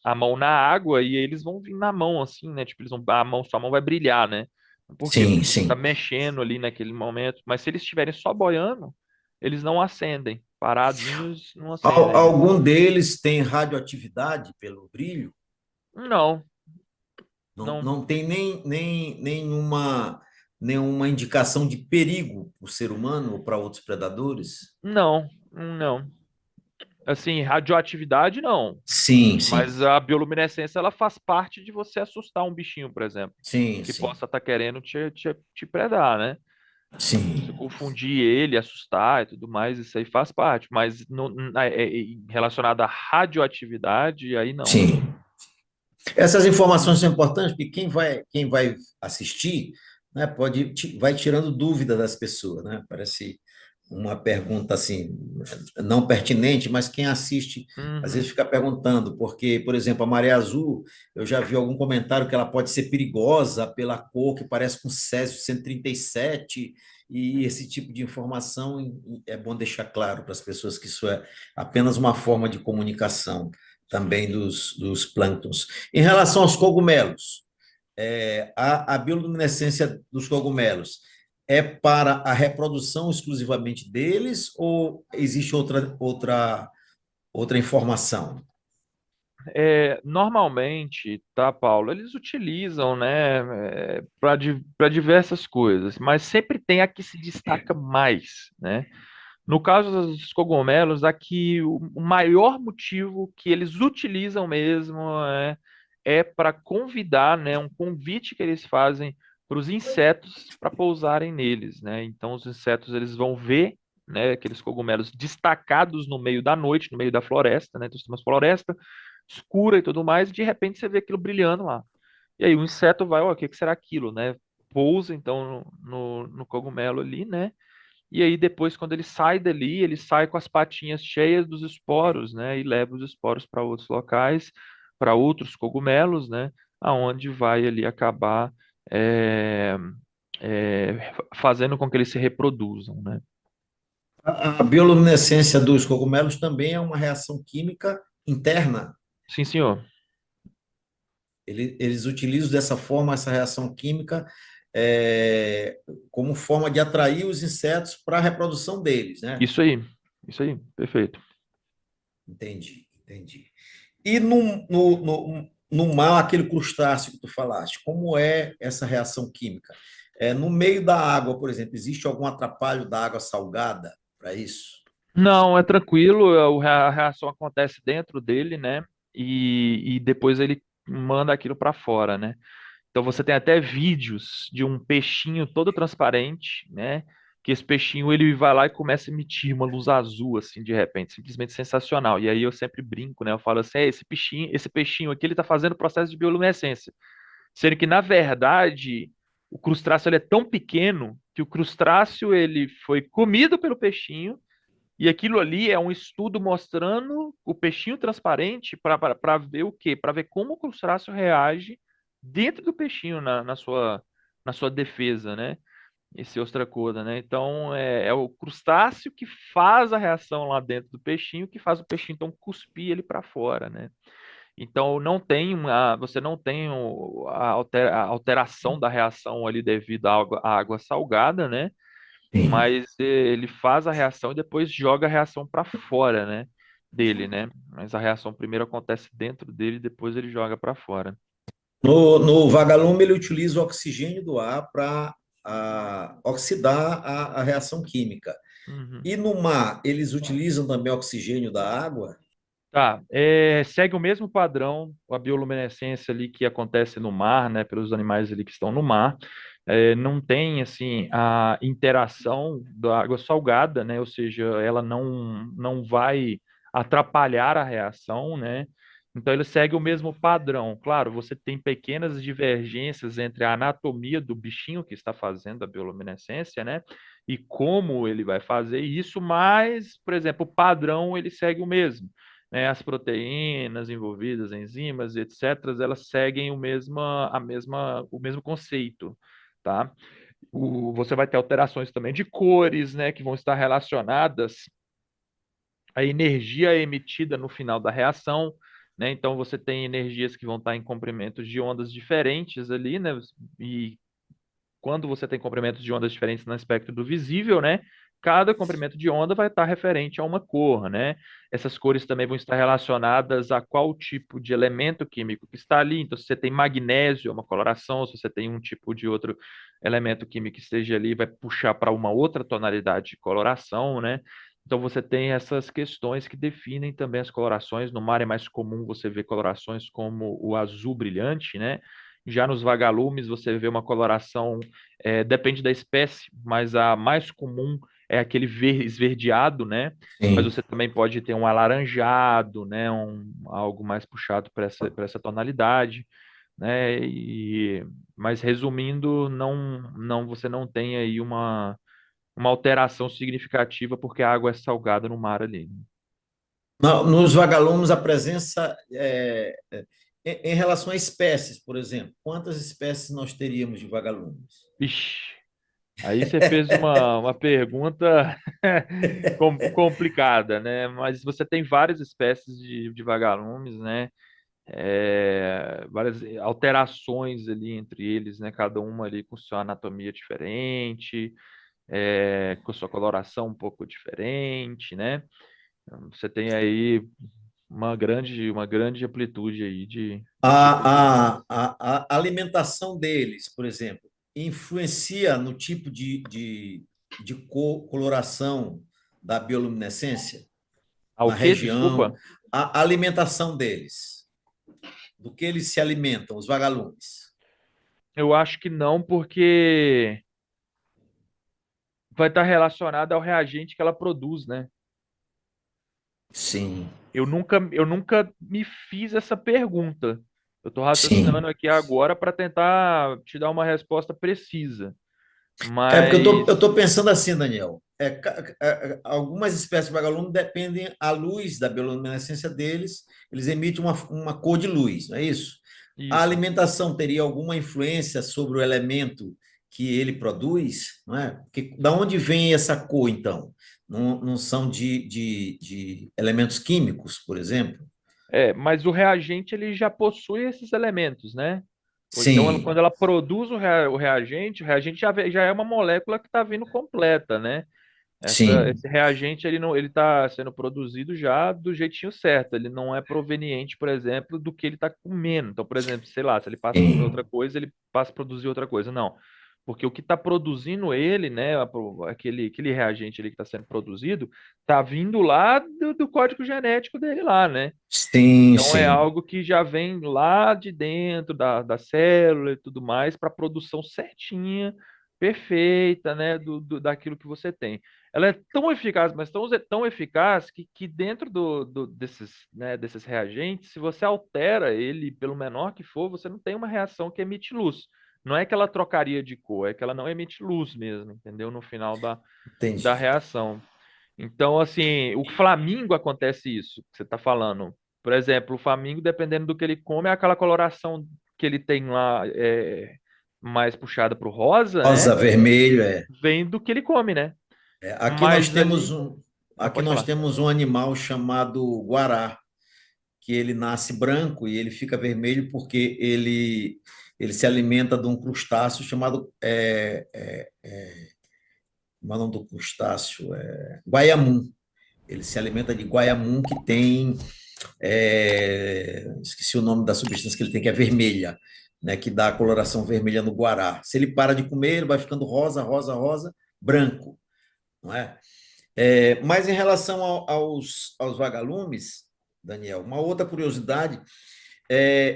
Speaker 3: a mão na água e eles vão vir na mão assim, né? Tipo, sua mão vai brilhar, né? Por quê?
Speaker 2: Sim,
Speaker 3: Porque você está
Speaker 2: sim.
Speaker 3: mexendo ali naquele momento. Mas se eles estiverem só boiando, eles não acendem. Paradinhos, não acendem, né?
Speaker 2: Algum deles tem radioatividade pelo brilho?
Speaker 3: Não,
Speaker 2: Não,
Speaker 3: não,
Speaker 2: não tem nenhuma indicação de perigo para o ser humano ou para outros predadores?
Speaker 3: não. Assim, radioatividade não.
Speaker 2: Sim, sim.
Speaker 3: Mas a bioluminescência ela faz parte de você assustar um bichinho, por exemplo,
Speaker 2: Sim,
Speaker 3: que
Speaker 2: sim.
Speaker 3: possa estar querendo te predar, né? Você
Speaker 2: Sim,
Speaker 3: confundir ele, assustar e tudo mais, isso aí faz parte. Mas relacionado à radioatividade, aí não.
Speaker 2: sim. Essas informações são importantes porque quem vai assistir, né, vai tirando dúvida das pessoas, né? Parece uma pergunta assim, não pertinente, mas quem assiste às vezes
Speaker 3: Uhum.
Speaker 2: fica perguntando, porque, por exemplo, a maré azul, eu já vi algum comentário que ela pode ser perigosa pela cor que parece com Césio 137, e esse tipo de informação é bom deixar claro para as pessoas que isso é apenas uma forma de comunicação também dos plânctons. Em relação aos cogumelos, a bioluminescência dos cogumelos é para a reprodução exclusivamente deles ou existe outra informação?
Speaker 3: Normalmente, tá, Paulo, eles utilizam, né, para diversas coisas, mas sempre tem a que se destaca mais, né? No caso dos cogumelos, aqui o maior motivo que eles utilizam mesmo é para convidar, né, um convite que eles fazem para os insetos para pousarem neles, né? Então os insetos eles vão ver, né, aqueles cogumelos destacados no meio da noite, no meio da floresta, né? Então, você tem uma floresta escura e tudo mais, e de repente você vê aquilo brilhando lá. E aí o inseto vai, ó, o que que será aquilo, né? Pousa então no cogumelo ali, né? E aí depois, quando ele sai dali, ele sai com as patinhas cheias dos esporos, né? E leva os esporos para outros locais, para outros cogumelos, né? Aonde vai ali acabar é, fazendo com que eles se reproduzam, né?
Speaker 2: A bioluminescência dos cogumelos também é uma reação química interna.
Speaker 3: Sim, senhor.
Speaker 2: Eles utilizam dessa forma essa reação química como forma de atrair os insetos para a reprodução deles, né?
Speaker 3: Isso aí. Isso aí. Perfeito.
Speaker 2: Entendi, entendi. E no mar, aquele crustáceo que tu falaste, como é essa reação química? No meio da água, por exemplo, existe algum atrapalho da água salgada para isso?
Speaker 3: Não, é tranquilo, a reação acontece dentro dele, né? E depois ele manda aquilo para fora, né? Então você tem até vídeos de um peixinho todo transparente, né? Que esse peixinho ele vai lá e começa a emitir uma luz azul assim de repente, simplesmente sensacional. E aí eu sempre brinco, né? Eu falo assim, esse peixinho aqui ele está fazendo processo de bioluminescência, sendo que na verdade o crustáceo ele é tão pequeno que o crustáceo ele foi comido pelo peixinho e aquilo ali é um estudo mostrando o peixinho transparente para ver o quê? Para ver como o crustáceo reage dentro do peixinho na sua defesa, né? Esse ostracoda, né? Então é o crustáceo que faz a reação lá dentro do peixinho, que faz o peixinho então cuspir ele para fora, né? Então você não tem a alteração da reação ali devido à água salgada, né?
Speaker 2: Sim.
Speaker 3: Mas ele faz a reação e depois joga a reação para fora, né? Dele, né? Mas a reação primeiro acontece dentro dele e depois ele joga para fora.
Speaker 2: No vagalume, ele utiliza o oxigênio do ar para oxidar a reação química.
Speaker 3: Uhum.
Speaker 2: E no mar, eles utilizam também oxigênio da água?
Speaker 3: Tá, segue o mesmo padrão, a bioluminescência ali que acontece no mar, né, pelos animais ali que estão no mar, não tem, assim, a interação da água salgada, né, ou seja, ela não vai atrapalhar a reação, né, então ele segue o mesmo padrão. Claro, você tem pequenas divergências entre a anatomia do bichinho que está fazendo a bioluminescência, né, e como ele vai fazer isso, mas, por exemplo, o padrão ele segue o mesmo, né, as proteínas envolvidas, enzimas, etc., elas seguem o mesmo conceito, tá? Você vai ter alterações também de cores, né, que vão estar relacionadas à energia emitida no final da reação, né? Então você tem energias que vão estar em comprimentos de ondas diferentes ali, né? E quando você tem comprimentos de ondas diferentes no espectro do visível, né? Cada comprimento de onda vai estar referente a uma cor, né? Essas cores também vão estar relacionadas a qual tipo de elemento químico que está ali. Então, se você tem magnésio, é uma coloração; se você tem um tipo de outro elemento químico que esteja ali, vai puxar para uma outra tonalidade de coloração, né? Então, você tem essas questões que definem também as colorações. No mar é mais comum você ver colorações como o azul brilhante, né? Já nos vagalumes, você vê uma coloração, depende da espécie, mas a mais comum é aquele esverdeado, né? Mas
Speaker 2: Sim.
Speaker 3: você também pode ter um alaranjado, né? Algo mais puxado para essa tonalidade, né? Mas resumindo, você não tem aí uma alteração significativa porque a água é salgada no mar ali.
Speaker 2: Nos vagalumes, a presença em relação a espécies, por exemplo, quantas espécies nós teríamos de vagalumes?
Speaker 3: Ixi, aí você fez uma pergunta complicada, né? Mas você tem várias espécies de vagalumes, né? Várias alterações ali entre eles, né? Cada uma ali com sua anatomia diferente, com sua coloração um pouco diferente, né? Então, você tem aí uma grande amplitude aí de tipos de.
Speaker 2: A alimentação deles, por exemplo, influencia no tipo de coloração da bioluminescência
Speaker 3: Ao
Speaker 2: na
Speaker 3: quê?
Speaker 2: região?
Speaker 3: Desculpa.
Speaker 2: A alimentação deles, do que eles se alimentam, os vagalumes.
Speaker 3: Eu acho que não, porque vai estar relacionado ao reagente que ela produz, né?
Speaker 2: Sim,
Speaker 3: Eu nunca me fiz essa pergunta. Eu estou raciocinando
Speaker 2: sim.
Speaker 3: aqui agora para tentar te dar uma resposta precisa.
Speaker 2: É porque eu tô
Speaker 3: Mas
Speaker 2: pensando assim, Daniel. Algumas espécies de vagalume dependem a luz da bioluminescência deles, eles emitem uma cor de luz, não é isso? A
Speaker 3: isso.
Speaker 2: alimentação teria alguma influência sobre o elemento que ele produz, não é? Porque da onde vem essa cor, então? Não, não são de elementos químicos, por exemplo?
Speaker 3: Mas o reagente ele já possui esses elementos, né? Então, quando
Speaker 2: Sim,
Speaker 3: ela produz o reagente já é uma molécula que está vindo completa, né?
Speaker 2: sim,
Speaker 3: Esse reagente ele não, ele está sendo produzido já do jeitinho certo. Ele não é proveniente, por exemplo, do que ele está comendo. Então, por exemplo, sei lá, se ele passa a comer outra
Speaker 2: sim,
Speaker 3: coisa, ele passa a produzir outra coisa. Não, porque o que está produzindo ele, né, aquele reagente ali que está sendo produzido, está vindo lá do código genético dele lá, né?
Speaker 2: sim,
Speaker 3: Então é
Speaker 2: sim,
Speaker 3: algo que já vem lá de dentro da célula e tudo mais para a produção certinha, perfeita, né, daquilo que você tem. Ela é tão eficaz, mas tão eficaz que dentro desses reagentes, se você altera ele, pelo menor que for, você não tem uma reação que emite luz. Não é que ela trocaria de cor, é que ela não emite luz mesmo, entendeu? No final da
Speaker 2: entendi.
Speaker 3: reação. Então, assim, o Flamingo acontece isso que você está falando. Por exemplo, o Flamingo, dependendo do que ele come, é aquela coloração que ele tem lá mais puxada para o rosa,
Speaker 2: Rosa,
Speaker 3: né?
Speaker 2: vermelho, é.
Speaker 3: Vem do que ele come, né?
Speaker 2: Aqui nós
Speaker 3: Mas
Speaker 2: temos
Speaker 3: ali.
Speaker 2: um,
Speaker 3: Não,
Speaker 2: aqui
Speaker 3: pode
Speaker 2: nós
Speaker 3: falar.
Speaker 2: temos um animal chamado guará, que ele nasce branco e ele fica vermelho porque ele se alimenta de um crustáceo chamado, como é o nome do crustáceo? Guaiamum. Ele se alimenta de guaiamum que tem, esqueci o nome da substância que ele tem, que é vermelha, né, que dá a coloração vermelha no guará. Se ele para de comer, ele vai ficando rosa, rosa, rosa, branco, não é? Mas em relação aos vagalumes, Daniel, uma outra curiosidade,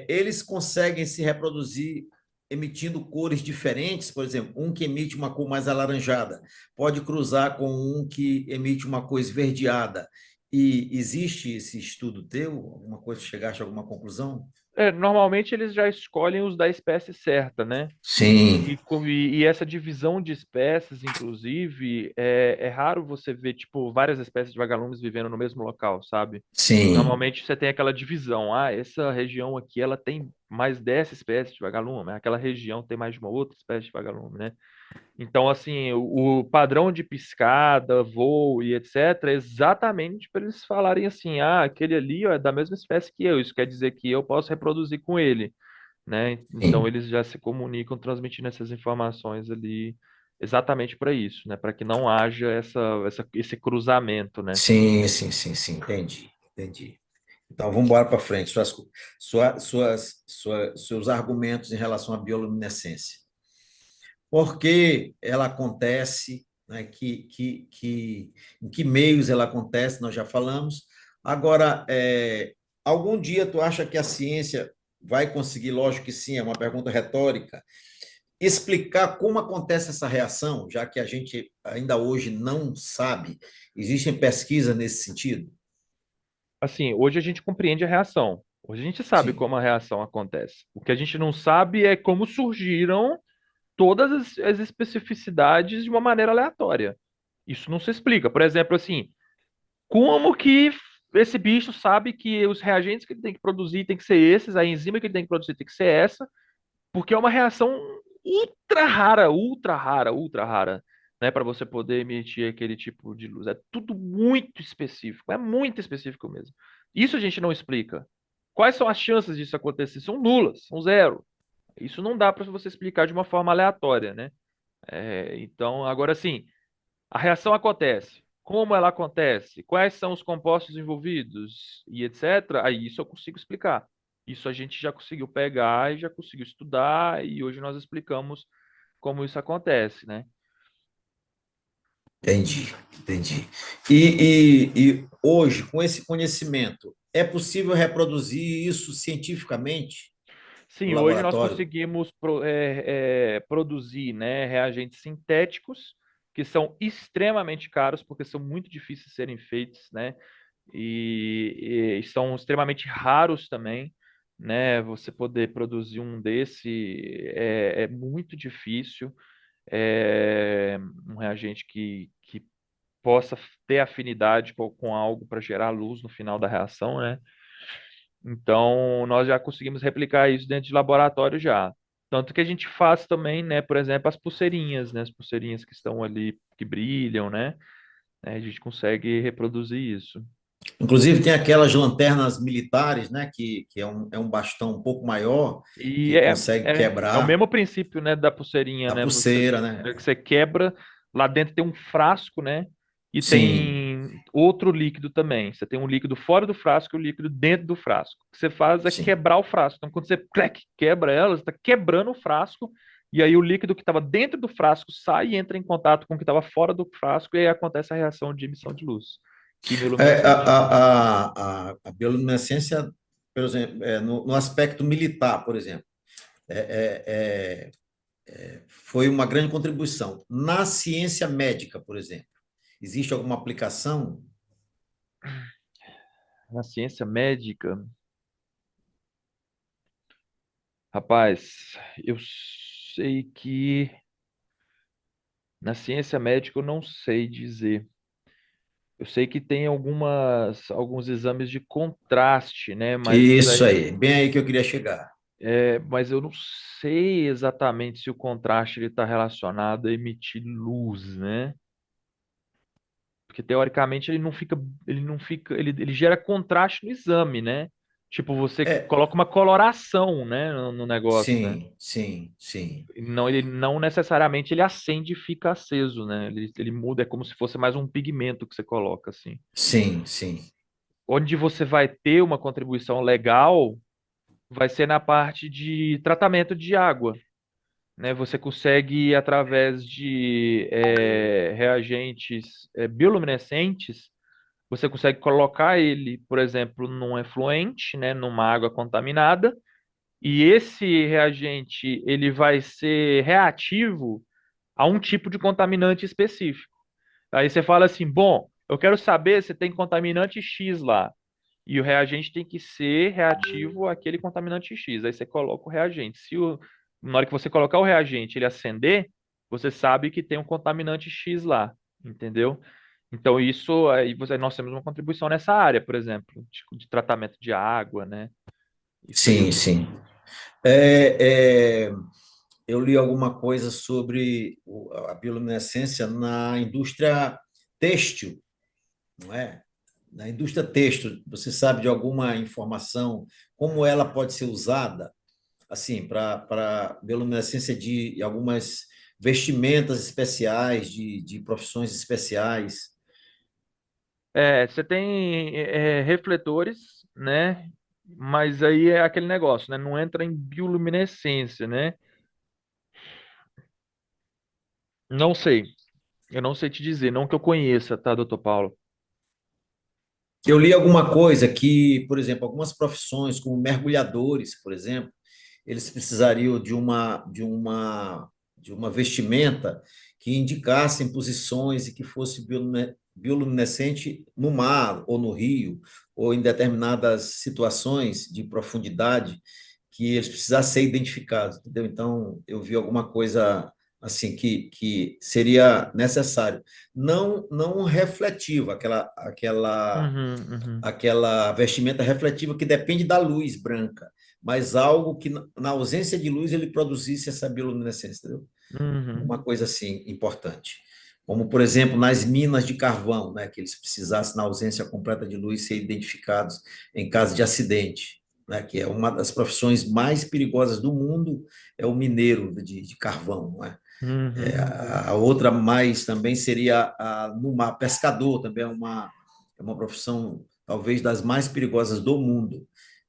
Speaker 2: eles conseguem se reproduzir emitindo cores diferentes, por exemplo, um que emite uma cor mais alaranjada, pode cruzar com um que emite uma cor esverdeada. E existe esse estudo teu? Alguma coisa, chegaste a alguma conclusão?
Speaker 3: Normalmente eles já escolhem os da espécie certa, né?
Speaker 2: Sim,
Speaker 3: E essa divisão de espécies, inclusive, é raro você ver, tipo, várias espécies de vagalumes vivendo no mesmo local, sabe?
Speaker 2: sim,
Speaker 3: Normalmente você tem aquela divisão. Ah, essa região aqui, ela tem mais dessa espécie de vagalume. Aquela região tem mais de uma outra espécie de vagalume, né? Então, assim, o padrão de piscada, voo e etc. é exatamente para eles falarem assim, ah, aquele ali, ó, é da mesma espécie que eu. Isso quer dizer que eu posso reproduzir com ele, né? Então
Speaker 2: sim.
Speaker 3: eles já se comunicam transmitindo essas informações ali exatamente para isso, né? Para que não haja esse cruzamento, né?
Speaker 2: Sim, sim, sim, sim, entendi, entendi. Então, vamos embora para frente. Seus argumentos em relação à bioluminescência. Por que ela acontece, né? Em que meios ela acontece, nós já falamos. Agora, algum dia tu acha que a ciência vai conseguir, lógico que sim, é uma pergunta retórica, explicar como acontece essa reação, já que a gente ainda hoje não sabe? Existem pesquisas nesse sentido?
Speaker 3: Assim, hoje a gente compreende a reação. Hoje a gente sabe
Speaker 2: Sim,
Speaker 3: como a reação acontece. O que a gente não sabe é como surgiram todas as especificidades de uma maneira aleatória. Isso não se explica. Por exemplo, assim, como que esse bicho sabe que os reagentes que ele tem que produzir tem que ser esses, a enzima que ele tem que produzir tem que ser essa, porque é uma reação ultra rara, ultra rara, ultra rara, né, para você poder emitir aquele tipo de luz. É tudo muito específico mesmo. Isso a gente não explica. Quais são as chances disso acontecer? São nulas, são zero. Isso não dá para você explicar de uma forma aleatória, né? Então, agora sim, a reação acontece. Como ela acontece? Quais são os compostos envolvidos? E etc. Aí isso eu consigo explicar. Isso a gente já conseguiu pegar e já conseguiu estudar, e hoje nós explicamos como isso acontece, né?
Speaker 2: entendi, entendi. E hoje, com esse conhecimento, é possível reproduzir isso cientificamente? no
Speaker 3: Sim, hoje nós
Speaker 2: laboratório?
Speaker 3: conseguimos produzir, né, reagentes sintéticos que são extremamente caros porque são muito difíceis de serem feitos, né? E são extremamente raros também, né? Você poder produzir um desse é muito difícil. É um reagente que possa ter afinidade com algo para gerar luz no final da reação, né? Então, nós já conseguimos replicar isso dentro de laboratório já. Tanto que a gente faz também, né, por exemplo, as pulseirinhas, né, as pulseirinhas que estão ali, que brilham, né? A gente consegue reproduzir isso.
Speaker 2: Inclusive, tem aquelas lanternas militares, né, que é um bastão um pouco maior,
Speaker 3: E
Speaker 2: que consegue
Speaker 3: é o
Speaker 2: quebrar
Speaker 3: mesmo princípio, né, da pulseirinha,
Speaker 2: a
Speaker 3: né? Você,
Speaker 2: pulseira, né?
Speaker 3: que você quebra, lá dentro tem um frasco, né? E
Speaker 2: Sim,
Speaker 3: tem outro líquido também. Você tem um líquido fora do frasco e um líquido dentro do frasco. O que você faz é
Speaker 2: sim,
Speaker 3: quebrar o frasco. Então, quando você quebra ela, você está quebrando o frasco, e aí o líquido que estava dentro do frasco sai e entra em contato com o que estava fora do frasco, e aí acontece a reação de emissão de luz
Speaker 2: É,
Speaker 3: quimiluminescente.
Speaker 2: a bioluminescência, por exemplo, no aspecto militar, por exemplo, é, foi uma grande contribuição. Na ciência médica, por exemplo, existe alguma aplicação?
Speaker 3: Na ciência médica, rapaz, eu sei que na ciência médica eu não sei dizer. Eu sei que tem alguns exames de contraste, né?
Speaker 2: Isso aí, bem aí que eu queria chegar.
Speaker 3: Mas eu não sei exatamente se o contraste ele está relacionado a emitir luz, né? Porque teoricamente ele gera contraste no exame, né? Tipo, você
Speaker 2: É,
Speaker 3: coloca uma coloração, né, no negócio, né?
Speaker 2: sim, sim, sim,
Speaker 3: Não, ele não necessariamente ele acende e fica aceso, né? Ele muda, é como se fosse mais um pigmento que você coloca, assim.
Speaker 2: sim, sim,
Speaker 3: Onde você vai ter uma contribuição legal vai ser na parte de tratamento de água, né? Você consegue, através de reagentes bioluminescentes, você consegue colocar ele, por exemplo, num efluente, né, numa água contaminada, e esse reagente ele vai ser reativo a um tipo de contaminante específico. Aí você fala assim, bom, eu quero saber se tem contaminante X lá. E o reagente tem que ser reativo àquele contaminante X. Aí você coloca o reagente. Na hora que você colocar o reagente, ele acender, você sabe que tem um contaminante X lá, entendeu? Então isso aí nós temos uma contribuição nessa área, por exemplo, de tratamento de água, né? Isso aí.
Speaker 2: sim, sim. É, é, eu li alguma coisa sobre a bioluminescência na indústria têxtil, não é? Na indústria têxtil, você sabe de alguma informação como ela pode ser usada, assim, para bioluminescência de algumas vestimentas especiais, de profissões especiais?
Speaker 3: Você tem refletores, né? Mas aí é aquele negócio, né? Não entra em bioluminescência, né? Não sei. Eu não sei te dizer, não que eu conheça, tá, doutor Paulo?
Speaker 2: Eu li alguma coisa que, por exemplo, algumas profissões, como mergulhadores, por exemplo, eles precisariam de uma vestimenta que indicassem posições e que fosse bioluminescente no mar ou no rio, ou em determinadas situações de profundidade que eles precisassem ser identificados, entendeu? Então, eu vi alguma coisa assim que seria necessário. Não refletiva,
Speaker 3: Uhum, uhum,
Speaker 2: aquela vestimenta refletiva que depende da luz branca, mas algo que, na ausência de luz, ele produzisse essa bioluminescência, entendeu?
Speaker 3: uhum,
Speaker 2: Uma coisa assim importante. Como, por exemplo, nas minas de carvão, né, que eles precisassem, na ausência completa de luz, ser identificados em caso de acidente, né, que é uma das profissões mais perigosas do mundo, é o mineiro de carvão. Não é?
Speaker 3: uhum,
Speaker 2: A outra mais também seria no mar, pescador, também é uma profissão talvez das mais perigosas do mundo.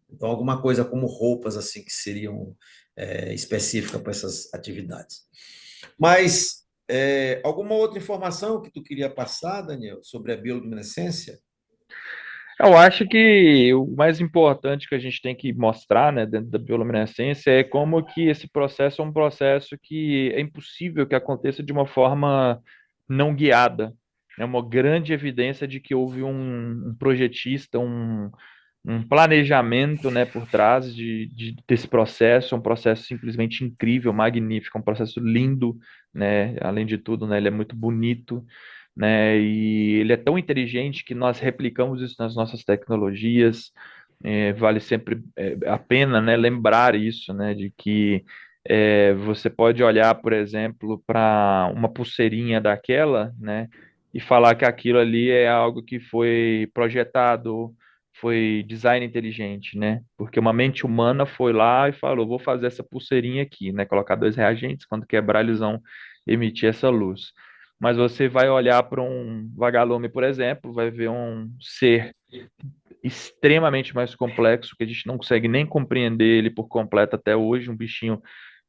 Speaker 2: Então, alguma coisa como roupas assim que seriam específicas para essas atividades. Mas alguma outra informação que tu queria passar, Daniel, sobre a bioluminescência?
Speaker 3: Eu acho que o mais importante que a gente tem que mostrar, né, dentro da bioluminescência é como que esse processo é um processo que é impossível que aconteça de uma forma não guiada. É uma grande evidência de que houve um projetista, um planejamento, né, por trás desse processo, um processo simplesmente incrível, magnífico, um processo lindo, né, além de tudo, né, ele é muito bonito, né, e ele é tão inteligente que nós replicamos isso nas nossas tecnologias. Vale sempre a pena, né, lembrar isso, né, de que você pode olhar, por exemplo, para uma pulseirinha daquela, né, e falar que aquilo ali é algo que foi projetado, foi design inteligente, né? Porque uma mente humana foi lá e falou, vou fazer essa pulseirinha aqui, né? Colocar dois reagentes, quando quebrar eles vão emitir essa luz. Mas você vai olhar para um vagalume, por exemplo, vai ver um ser extremamente mais complexo, que a gente não consegue nem compreender ele por completo até hoje, um bichinho,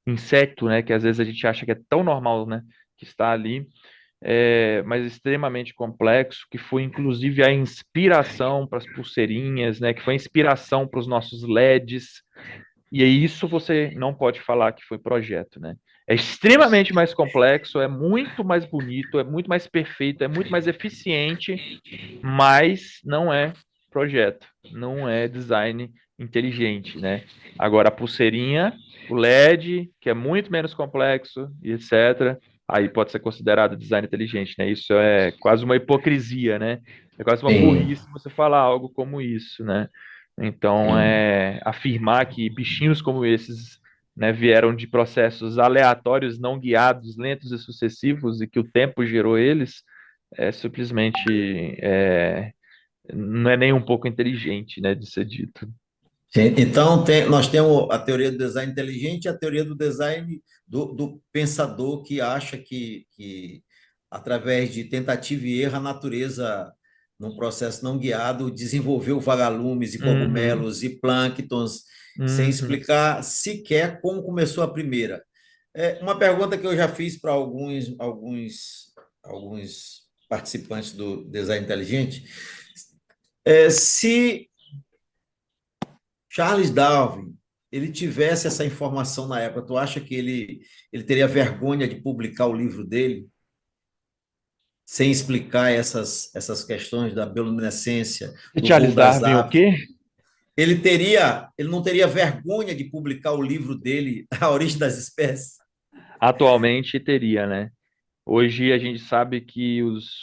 Speaker 3: inseto, né? Que às vezes a gente acha que é tão normal, né? Que está ali, mas extremamente complexo, que foi inclusive a inspiração para as pulseirinhas, né? Que foi a inspiração para os nossos LEDs. E aí isso você não pode falar que foi projeto, né? É extremamente mais complexo, é muito mais bonito, é muito mais perfeito, é muito mais eficiente, mas não é projeto, não é design inteligente, né? Agora a pulseirinha, o LED, que é muito menos complexo e etc., aí pode ser considerado design inteligente, né? Isso é quase uma hipocrisia, né? É quase uma
Speaker 2: Sim,
Speaker 3: burrice você falar algo como isso, né? Então,
Speaker 2: sim.
Speaker 3: afirmar que bichinhos como esses, né, vieram de processos aleatórios, não guiados, lentos e sucessivos, e que o tempo gerou eles, é simplesmente não é nem um pouco inteligente, né, de ser dito.
Speaker 2: Sim. Então, nós temos a teoria do design inteligente e a teoria do design do pensador que acha que, através de tentativa e erro, a natureza, num processo não guiado, desenvolveu vagalumes e
Speaker 3: Uhum,
Speaker 2: cogumelos e plânctons, sem
Speaker 3: uhum.
Speaker 2: explicar sequer como começou a primeira. Uma pergunta que eu já fiz para alguns participantes do design inteligente se Charles Darwin, ele tivesse essa informação na época, tu acha que ele teria vergonha de publicar o livro dele sem explicar essas questões da bioluminescência,
Speaker 3: E
Speaker 2: do voo
Speaker 3: Charles
Speaker 2: das
Speaker 3: Darwin, o
Speaker 2: aves?
Speaker 3: quê?
Speaker 2: Ele não teria vergonha de publicar o livro dele, A Origem das Espécies?
Speaker 3: Atualmente teria, né? Hoje a gente sabe que os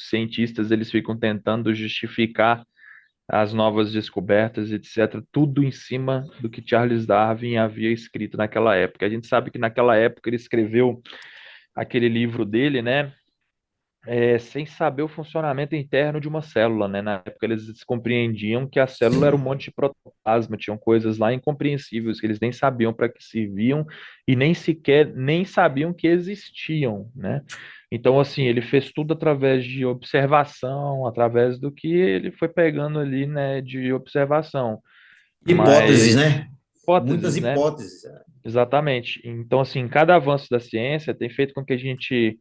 Speaker 3: cientistas eles ficam tentando justificar as novas descobertas, etc., tudo em cima do que Charles Darwin havia escrito naquela época. A gente sabe que naquela época ele escreveu aquele livro dele, né? Sem saber o funcionamento interno de uma célula, né? Na época eles compreendiam que a célula era um monte de protoplasma, tinham coisas lá incompreensíveis que eles nem sabiam para que serviam e nem sequer nem sabiam que existiam, né? Então, assim, ele fez tudo através de observação, através do que ele foi pegando ali, né, de observação.
Speaker 2: Hipóteses,
Speaker 3: Mas
Speaker 2: né? Muitas
Speaker 3: hipóteses, né?
Speaker 2: hipóteses.
Speaker 3: Exatamente. Então, assim, cada avanço da ciência tem feito com que a gente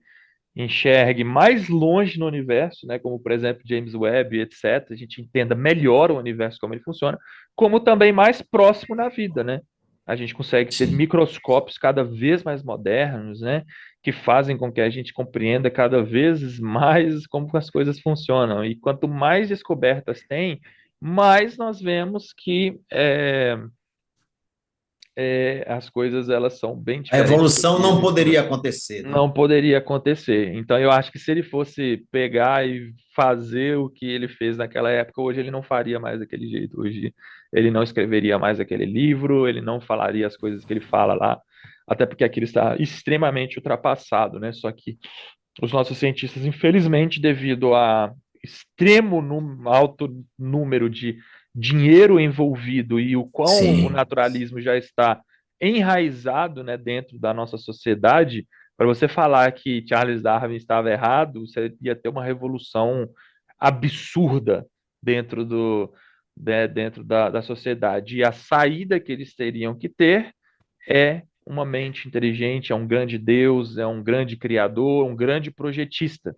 Speaker 3: enxergue mais longe no universo, né, como por exemplo James Webb, etc., a gente entenda melhor o universo como ele funciona, como também mais próximo na vida, né? A gente consegue ter
Speaker 2: Sim.
Speaker 3: microscópios cada vez mais modernos, né, que fazem com que a gente compreenda cada vez mais como as coisas funcionam. E quanto mais descobertas tem, mais nós vemos que as coisas elas são bem
Speaker 2: A
Speaker 3: diferentes do
Speaker 2: evolução
Speaker 3: que
Speaker 2: não
Speaker 3: existia.
Speaker 2: poderia acontecer, né?
Speaker 3: Não poderia acontecer. Então, eu acho que se ele fosse pegar e fazer o que ele fez naquela época, hoje ele não faria mais daquele jeito. Hoje ele não escreveria mais aquele livro, ele não falaria as coisas que ele fala lá, até porque aquilo está extremamente ultrapassado, né? Só que os nossos cientistas, infelizmente, devido a alto número de dinheiro envolvido e o quão o
Speaker 2: Sim.
Speaker 3: naturalismo já está enraizado, né, dentro da nossa sociedade, para você falar que Charles Darwin estava errado, você ia ter uma revolução absurda dentro dentro da sociedade. E a saída que eles teriam que ter é uma mente inteligente, é um grande Deus, é um grande criador, um grande projetista.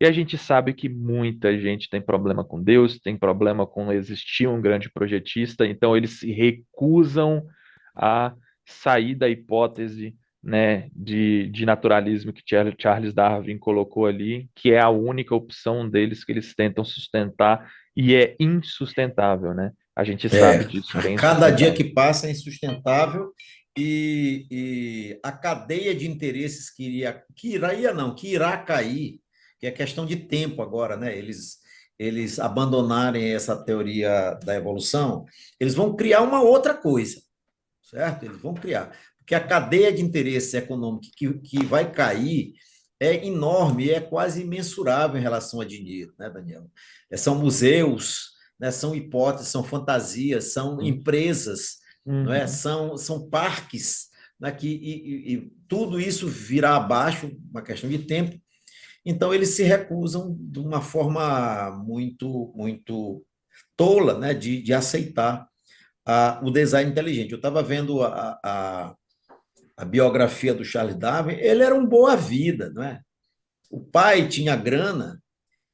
Speaker 3: E a gente sabe que muita gente tem problema com Deus, tem problema com existir um grande projetista, então eles se recusam a sair da hipótese, né, de naturalismo que Charles Darwin colocou ali, que é a única opção deles que eles tentam sustentar e é insustentável, né? A gente sabe
Speaker 2: É,
Speaker 3: disso,
Speaker 2: a
Speaker 3: que é
Speaker 2: cada dia
Speaker 3: insustentável.
Speaker 2: que passa é insustentável e a cadeia de interesses que irá cair, que é questão de tempo agora, né? Eles abandonarem essa teoria da evolução, eles vão criar uma outra coisa, certo? Eles vão criar, porque a cadeia de interesses econômicos que vai cair é enorme, é quase imensurável em relação a dinheiro, né, Daniel? São museus, né, são hipóteses, são fantasias, são empresas, não é?
Speaker 3: Uhum.
Speaker 2: São parques, né, e tudo isso virá abaixo, uma questão de tempo. Então, eles se recusam de uma forma muito tola, né, de aceitar o design inteligente. Eu estava vendo a biografia do Charles Darwin, ele era um boa-vida, não é? O pai tinha grana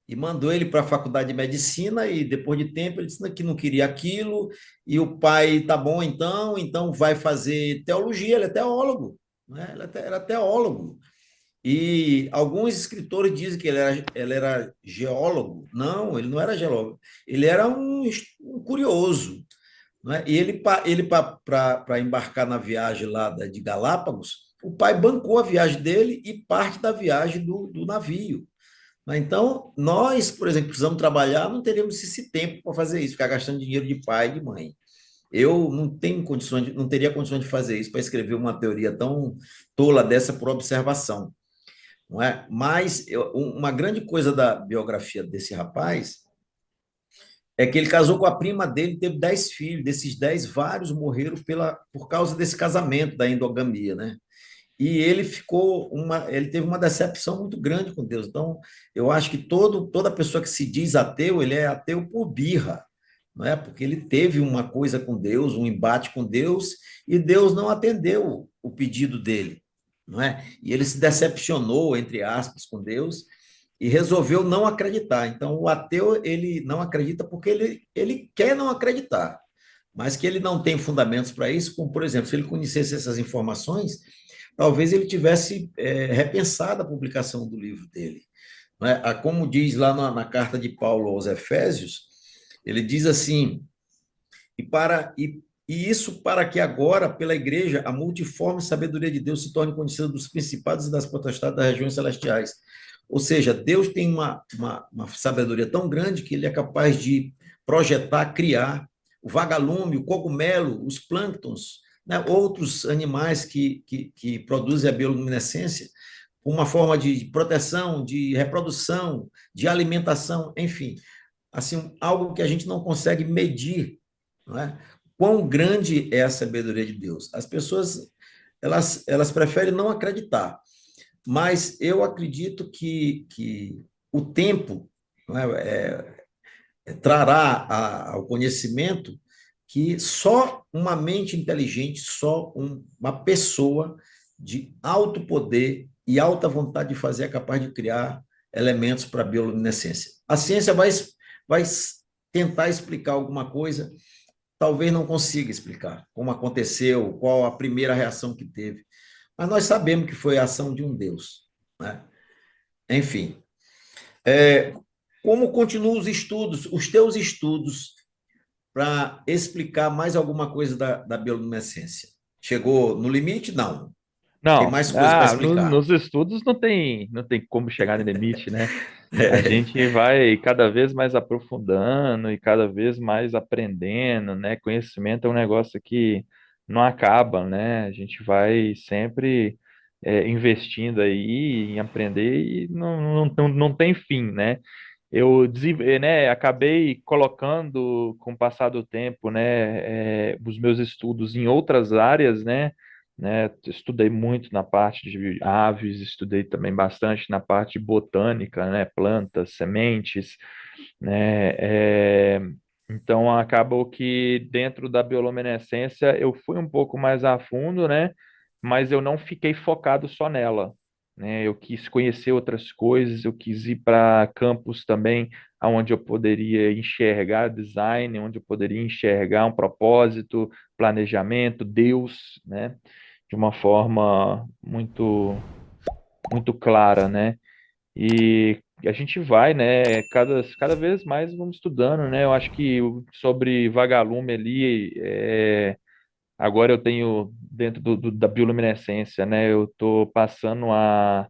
Speaker 2: e mandou ele para a faculdade de medicina e depois de tempo ele disse que não queria aquilo e o pai, tá bom então vai fazer teologia, ele é teólogo, né? Era teólogo. E alguns escritores dizem que ele era geólogo. Não, ele não era geólogo. Ele era um curioso, né? E ele para embarcar na viagem lá de Galápagos, o pai bancou a viagem dele e parte da viagem do navio. Né? Então, nós, por exemplo, precisamos trabalhar, não teríamos esse tempo para fazer isso, ficar gastando dinheiro de pai e de mãe. Eu não tenho condições, não teria condições de fazer isso para escrever uma teoria tão tola dessa por observação, não é? Mas uma grande coisa da biografia desse rapaz é que ele casou com a prima dele, teve 10 filhos. Desses 10, vários morreram por causa desse casamento, da endogamia, né? E ele teve uma decepção muito grande com Deus. Então, eu acho que toda pessoa que se diz ateu, ele é ateu por birra, não é? Porque ele teve uma coisa com Deus, um embate com Deus, e Deus não atendeu o pedido dele, não é? E ele se decepcionou, entre aspas, com Deus e resolveu não acreditar. Então, o ateu, ele não acredita porque ele quer não acreditar, mas que ele não tem fundamentos para isso, como, por exemplo, se ele conhecesse essas informações, talvez ele tivesse repensado a publicação do livro dele. Né? Como diz lá na carta de Paulo aos Efésios, ele diz assim, e isso para que agora, pela igreja, a multiforme sabedoria de Deus se torne conhecida dos principados e das potestades das regiões celestiais. Ou seja, Deus tem uma sabedoria tão grande que ele é capaz de projetar, criar o vagalume, o cogumelo, os plânctons, né, outros animais que produzem a bioluminescência, uma forma de proteção, de reprodução, de alimentação, enfim, assim, algo que a gente não consegue medir, não é? Quão grande é a sabedoria de Deus. As pessoas, elas preferem não acreditar, mas eu acredito que o tempo, não trará ao conhecimento que só uma mente inteligente, uma pessoa de alto poder e alta vontade de fazer é capaz de criar elementos para a bioluminescência. A ciência vai tentar explicar alguma coisa, talvez não consiga explicar como aconteceu, qual a primeira reação que teve, mas nós sabemos que foi a ação de um Deus, né? Enfim, é, como continuam os teus estudos para explicar mais alguma coisa da bioluminescência? Chegou no limite? Não. Tem
Speaker 3: Não,
Speaker 2: mais coisa para explicar.
Speaker 3: nos estudos não tem como chegar no limite, né? A gente vai cada vez mais aprofundando e cada vez mais aprendendo, né? Conhecimento é um negócio que não acaba, né? A gente vai sempre investindo aí em aprender e não tem fim, né? Né, acabei colocando, com o passar do tempo, né, os meus estudos em outras áreas, né? Estudei muito na parte de aves, estudei também bastante na parte de botânica, né? Plantas, sementes, né? Então acabou que dentro da bioluminescência eu fui um pouco mais a fundo, né? Mas eu não fiquei focado só nela, né? Eu quis conhecer outras coisas, eu quis ir para campos também onde eu poderia enxergar design, onde eu poderia enxergar um propósito, planejamento, Deus, né? De uma forma muito clara, né? E a gente vai, né? Cada vez mais vamos estudando, né? Eu acho que sobre vagalume ali, agora eu tenho dentro da bioluminescência, né? Eu estou passando a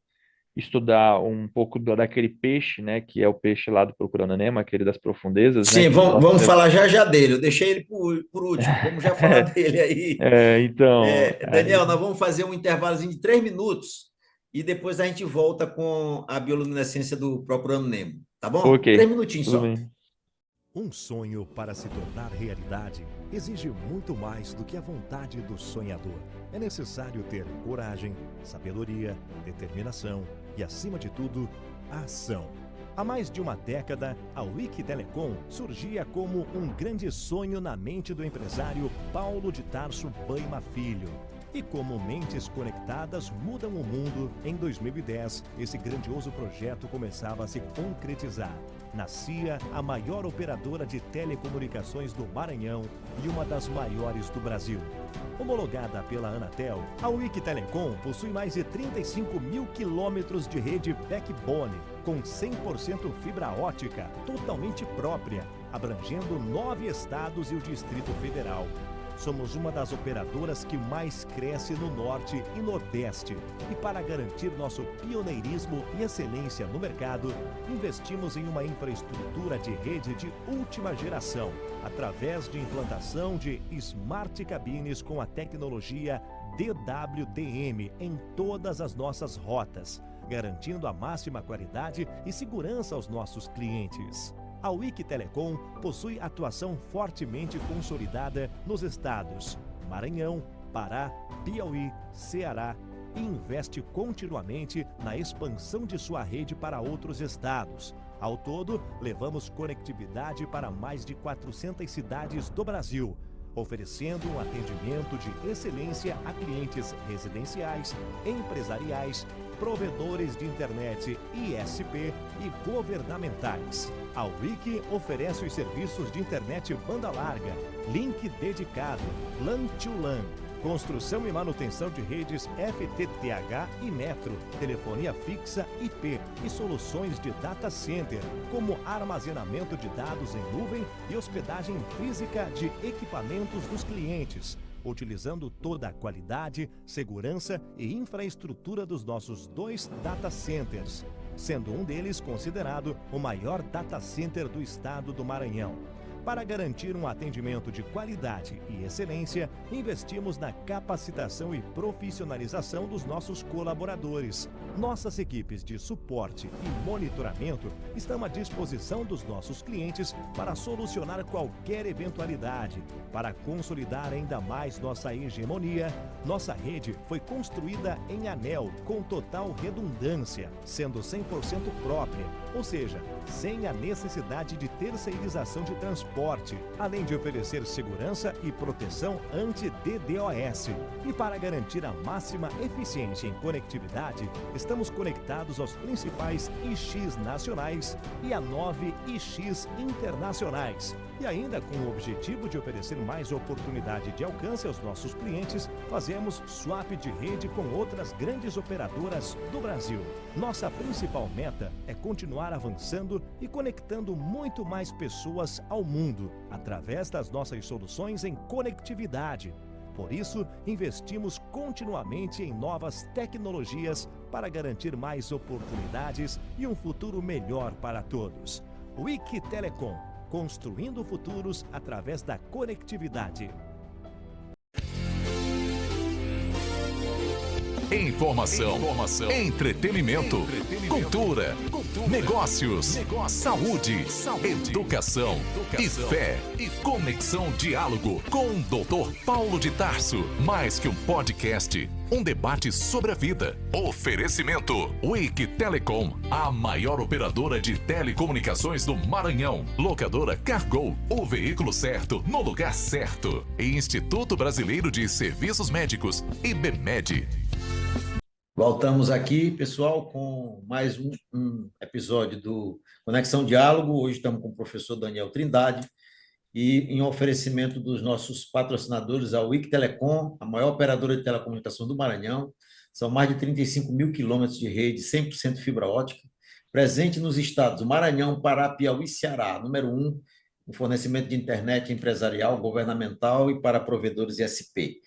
Speaker 3: estudar um pouco daquele peixe, né? Que é o peixe lá do Procurando Nemo, aquele das profundezas, né?
Speaker 2: Sim,
Speaker 3: Que
Speaker 2: vamos falar já dele. Eu deixei ele por último. Vamos já falar dele aí.
Speaker 3: Então,
Speaker 2: Daniel, nós vamos fazer um intervalozinho de 3 minutos e depois a gente volta com a bioluminescência do Procurando Nemo. Tá bom?
Speaker 3: ok,
Speaker 2: 3 minutinhos
Speaker 3: tudo
Speaker 2: só.
Speaker 3: bem.
Speaker 4: Um sonho para se tornar realidade exige muito mais do que a vontade do sonhador. É necessário ter coragem, sabedoria, determinação e, acima de tudo, ação. Há mais de uma década, a Wiki Telecom surgia como um grande sonho na mente do empresário Paulo de Tarso Baima Filho. E como mentes conectadas mudam o mundo, em 2010, esse grandioso projeto começava a se concretizar. Nascia a maior operadora de telecomunicações do Maranhão e uma das maiores do Brasil. Homologada pela Anatel, a Wiki Telecom possui mais de 35 mil quilômetros de rede backbone, com 100% fibra ótica, totalmente própria, abrangendo 9 estados e o Distrito Federal. Somos uma das operadoras que mais cresce no Norte e Nordeste. E para garantir nosso pioneirismo e excelência no mercado, investimos em uma infraestrutura de rede de última geração, através de implantação de Smart Cabines com a tecnologia DWDM em todas as nossas rotas, garantindo a máxima qualidade e segurança aos nossos clientes. A Wiki Telecom possui atuação fortemente consolidada nos estados Maranhão, Pará, Piauí, Ceará e investe continuamente na expansão de sua rede para outros estados. Ao todo, levamos conectividade para mais de 400 cidades do Brasil, oferecendo um atendimento de excelência a clientes residenciais, empresariais, provedores de internet ISP e governamentais. A Wiki oferece os serviços de internet banda larga, link dedicado, LAN to LAN, construção e manutenção de redes FTTH e Metro, telefonia fixa IP e soluções de data center, como armazenamento de dados em nuvem e hospedagem física de equipamentos dos clientes, utilizando toda a qualidade, segurança e infraestrutura dos nossos 2 data centers, sendo um deles considerado o maior data center do estado do Maranhão. Para garantir um atendimento de qualidade e excelência, investimos na capacitação e profissionalização dos nossos colaboradores. Nossas equipes de suporte e monitoramento estão à disposição dos nossos clientes para solucionar qualquer eventualidade. Para consolidar ainda mais nossa hegemonia, nossa rede foi construída em anel com total redundância, sendo 100% própria, ou seja, sem a necessidade de terceirização de transporte, além de oferecer segurança e proteção anti-DDoS. E para garantir a máxima eficiência em conectividade, estamos conectados aos principais IX nacionais e a 9 IX internacionais. E ainda com o objetivo de oferecer mais oportunidade de alcance aos nossos clientes, fazemos swap de rede com outras grandes operadoras do Brasil. Nossa principal meta é continuar avançando e conectando muito mais pessoas ao mundo, através das nossas soluções em conectividade. Por isso, investimos continuamente em novas tecnologias para garantir mais oportunidades e um futuro melhor para todos. Wiki Telecom, construindo futuros através da conectividade.
Speaker 1: Informação, entretenimento, cultura, negócios, saúde, educação e fé. Conexão Diálogo com o Dr. Paulo de Tarso. Mais que um podcast, um debate sobre a vida. Oferecimento Wiki Telecom, a maior operadora de telecomunicações do Maranhão. Locadora Cargo, o veículo certo no lugar certo. E Instituto Brasileiro de Serviços Médicos, IBMED.
Speaker 2: Voltamos aqui, pessoal, com mais um episódio do Conexão Diálogo. Hoje estamos com o professor Daniel Trindade e em oferecimento dos nossos patrocinadores, a Wiki Telecom, a maior operadora de telecomunicação do Maranhão. São mais de 35 mil quilômetros de rede, 100% fibra ótica, presente nos estados do Maranhão, Pará, Piauí e Ceará, número um, no fornecimento de internet empresarial, governamental e para provedores ISP.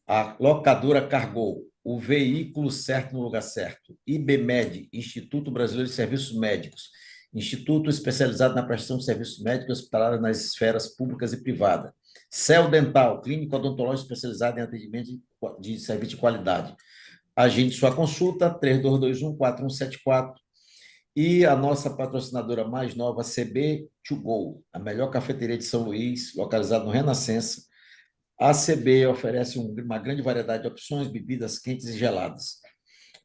Speaker 2: A locadora Cargol, o veículo certo no lugar certo. IBMED, Instituto Brasileiro de Serviços Médicos, instituto especializado na prestação de serviços médicos hospitalares nas esferas públicas e privadas. Cel Dental, clínica odontológica especializada em atendimento de serviço de qualidade. Agende sua consulta, 3221-4174. E a nossa patrocinadora mais nova, CB2Go, a melhor cafeteria de São Luís, localizada no Renascença. A CB oferece uma grande variedade de opções, bebidas quentes e geladas.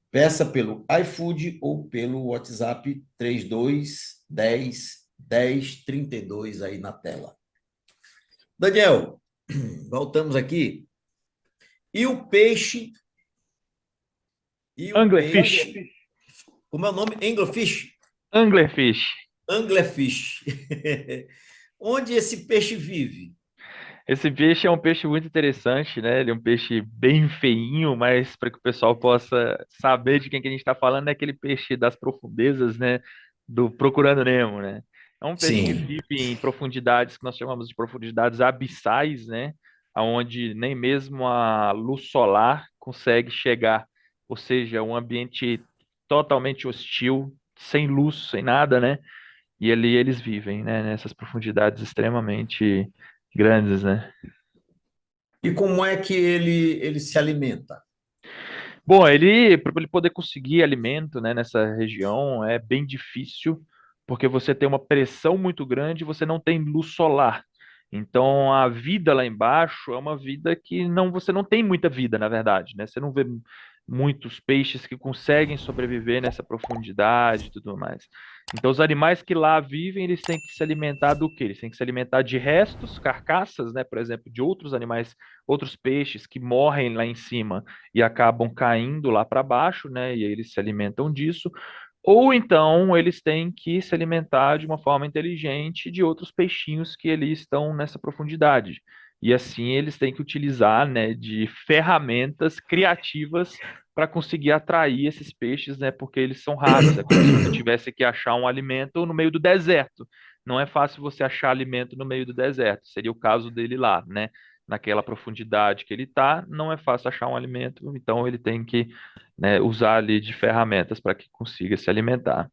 Speaker 2: Peça pelo iFood ou pelo WhatsApp 3210 1032 aí na tela. Daniel, voltamos aqui. E o peixe?
Speaker 3: Anglerfish.
Speaker 2: Como é o nome? Anglerfish?
Speaker 3: Anglerfish.
Speaker 2: Anglerfish. Onde esse peixe vive?
Speaker 3: Esse peixe é um peixe muito interessante, né? Ele é um peixe bem feinho, mas para que o pessoal possa saber de quem que a gente está falando, é aquele peixe das profundezas, né? Do Procurando Nemo, né? É um peixe que
Speaker 2: Sim.
Speaker 3: vive em profundidades que nós chamamos de profundidades abissais, né? Onde nem mesmo a luz solar consegue chegar. Ou seja, um ambiente totalmente hostil, sem luz, sem nada, né? E ali eles vivem, né? Nessas profundidades extremamente grandes, né?
Speaker 2: E como é que ele se alimenta?
Speaker 3: Bom, ele, para ele poder conseguir alimento, né, nessa região é bem difícil, porque você tem uma pressão muito grande e você não tem luz solar. Então, a vida lá embaixo é uma vida que não, você não tem muita vida, na verdade, né? Você não vê muitos peixes que conseguem sobreviver nessa profundidade e tudo mais. Então, os animais que lá vivem, eles têm que se alimentar do quê? Eles têm que se alimentar de restos, carcaças, né, por exemplo, de outros animais, outros peixes que morrem lá em cima e acabam caindo lá para baixo, né? E aí eles se alimentam disso. Ou então eles têm que se alimentar de uma forma inteligente de outros peixinhos que ali estão nessa profundidade. E assim eles têm que utilizar, né, de ferramentas criativas para conseguir atrair esses peixes, né, porque eles são raros. É como se você tivesse que achar um alimento no meio do deserto. Não é fácil você achar alimento no meio do deserto. Seria o caso dele lá, né? Naquela profundidade que ele está, não é fácil achar um alimento, então ele tem que, né, usar ali de ferramentas para que consiga se alimentar.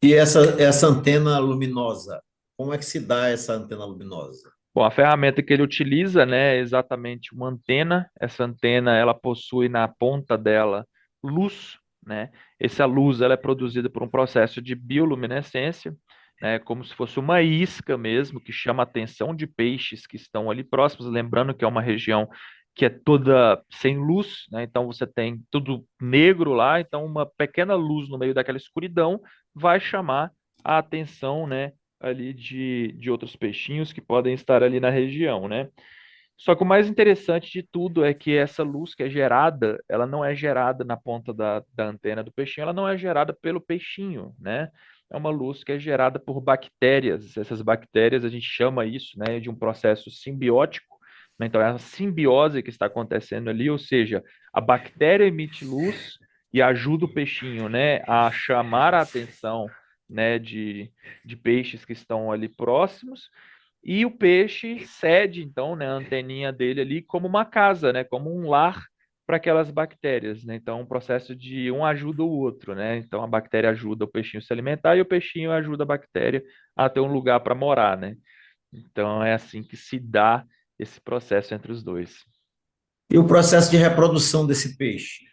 Speaker 2: E essa antena luminosa, como é que se dá essa antena luminosa?
Speaker 3: Bom, a ferramenta que ele utiliza, né, é exatamente uma antena. Essa antena, ela possui na ponta dela luz, né? Essa luz, ela é produzida por um processo de bioluminescência, né, como se fosse uma isca mesmo, que chama a atenção de peixes que estão ali próximos. Lembrando que é uma região que é toda sem luz, né? Então você tem tudo negro lá, então uma pequena luz no meio daquela escuridão vai chamar a atenção, né, ali de outros peixinhos que podem estar ali na região, né? Só que o mais interessante de tudo é que essa luz que é gerada, ela não é gerada na ponta da antena do peixinho, ela não é gerada pelo peixinho, né? É uma luz que é gerada por bactérias. Essas bactérias, a gente chama isso, né, de um processo simbiótico, né? Então, é a simbiose que está acontecendo ali, ou seja, a bactéria emite luz e ajuda o peixinho, né, a chamar a atenção, né, de peixes que estão ali próximos, e o peixe cede, então, né, a anteninha dele ali como uma casa, né, como um lar para aquelas bactérias, né? Então, um processo de um ajuda o outro, né? Então, a bactéria ajuda o peixinho a se alimentar e o peixinho ajuda a bactéria a ter um lugar para morar, né? Então, é assim que se dá esse processo entre os dois.
Speaker 2: E o processo de reprodução desse peixe?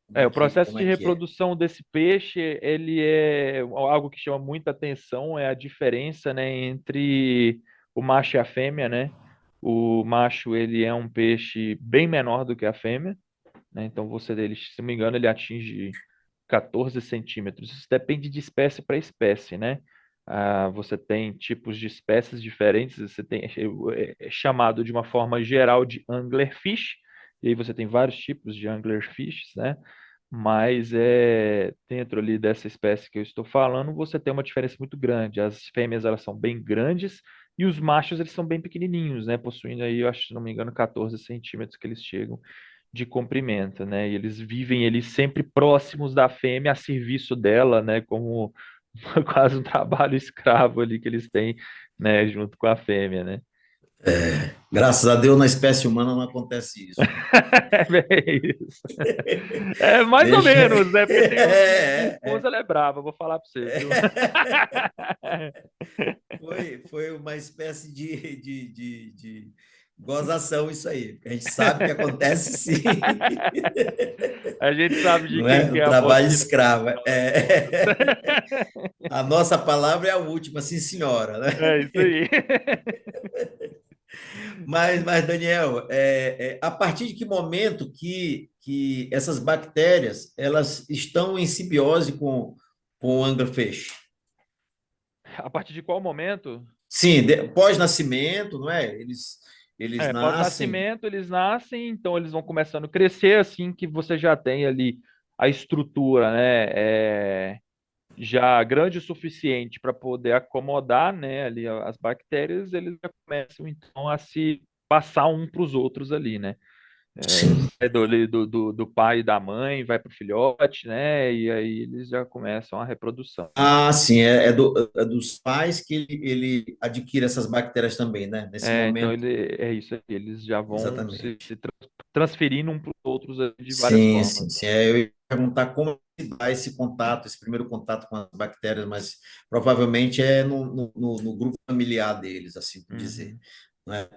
Speaker 3: O processo
Speaker 2: Como
Speaker 3: de
Speaker 2: é que é?
Speaker 3: reprodução desse peixe, ele é algo que chama muita atenção, é a diferença, né, entre o macho e a fêmea, né? O macho, ele é um peixe bem menor do que a fêmea, né? Então, você dele, se não me engano, ele atinge 14 centímetros. Isso depende de espécie para espécie, né? Você tem tipos de espécies diferentes, você tem é chamado de uma forma geral de anglerfish, e aí você tem vários tipos de anglerfish, né? Mas dentro ali dessa espécie que eu estou falando, você tem uma diferença muito grande. As fêmeas elas são bem grandes e os machos eles são bem pequenininhos, né? Possuindo aí, eu acho, se não me engano, 14 centímetros que eles chegam de comprimento, né? E eles vivem ali sempre próximos da fêmea, a serviço dela, né? Como quase um trabalho escravo ali que eles têm, né? Junto com a fêmea, né?
Speaker 2: Graças a Deus, na espécie humana não acontece isso, né?
Speaker 3: É bem isso. É mais ou
Speaker 2: Deixa.
Speaker 3: menos, né? Porque tem minha esposa, ela é brava, vou falar pra você, viu?
Speaker 2: Foi uma espécie de gozação isso aí. A gente sabe que acontece sim,
Speaker 3: A gente sabe de
Speaker 2: não
Speaker 3: quem
Speaker 2: é?
Speaker 3: que
Speaker 2: O
Speaker 3: é a
Speaker 2: trabalho
Speaker 3: botina
Speaker 2: escravo.
Speaker 3: no final das contas.
Speaker 2: A nossa palavra é a última, sim, senhora, né?
Speaker 3: É isso aí.
Speaker 2: Mas Daniel, a partir de que momento que essas bactérias elas estão em simbiose com o anglerfish?
Speaker 3: A partir de qual momento?
Speaker 2: Sim, pós-nascimento, não é? Eles nascem.
Speaker 3: Pós-nascimento, eles nascem, então eles vão começando a crescer assim que você já tem ali a estrutura, né? Já grande o suficiente para poder acomodar, né, ali as bactérias, eles já começam então a se passar um para os outros ali, né?
Speaker 2: Sim.
Speaker 3: Sai do pai e da mãe, vai para o filhote, né? E aí eles já começam a reprodução.
Speaker 2: Ah, sim, é dos pais que ele adquire essas bactérias também, né? Nesse
Speaker 3: Então
Speaker 2: momento,
Speaker 3: ele é isso aí, eles já vão
Speaker 2: exatamente.
Speaker 3: transferindo um para os outros ali de várias
Speaker 2: Sim,
Speaker 3: formas.
Speaker 2: sim, sim. Eu ia perguntar como se dá esse contato, esse primeiro contato com as bactérias, mas provavelmente é no grupo familiar deles, assim por dizer.
Speaker 3: Uhum.
Speaker 2: Né?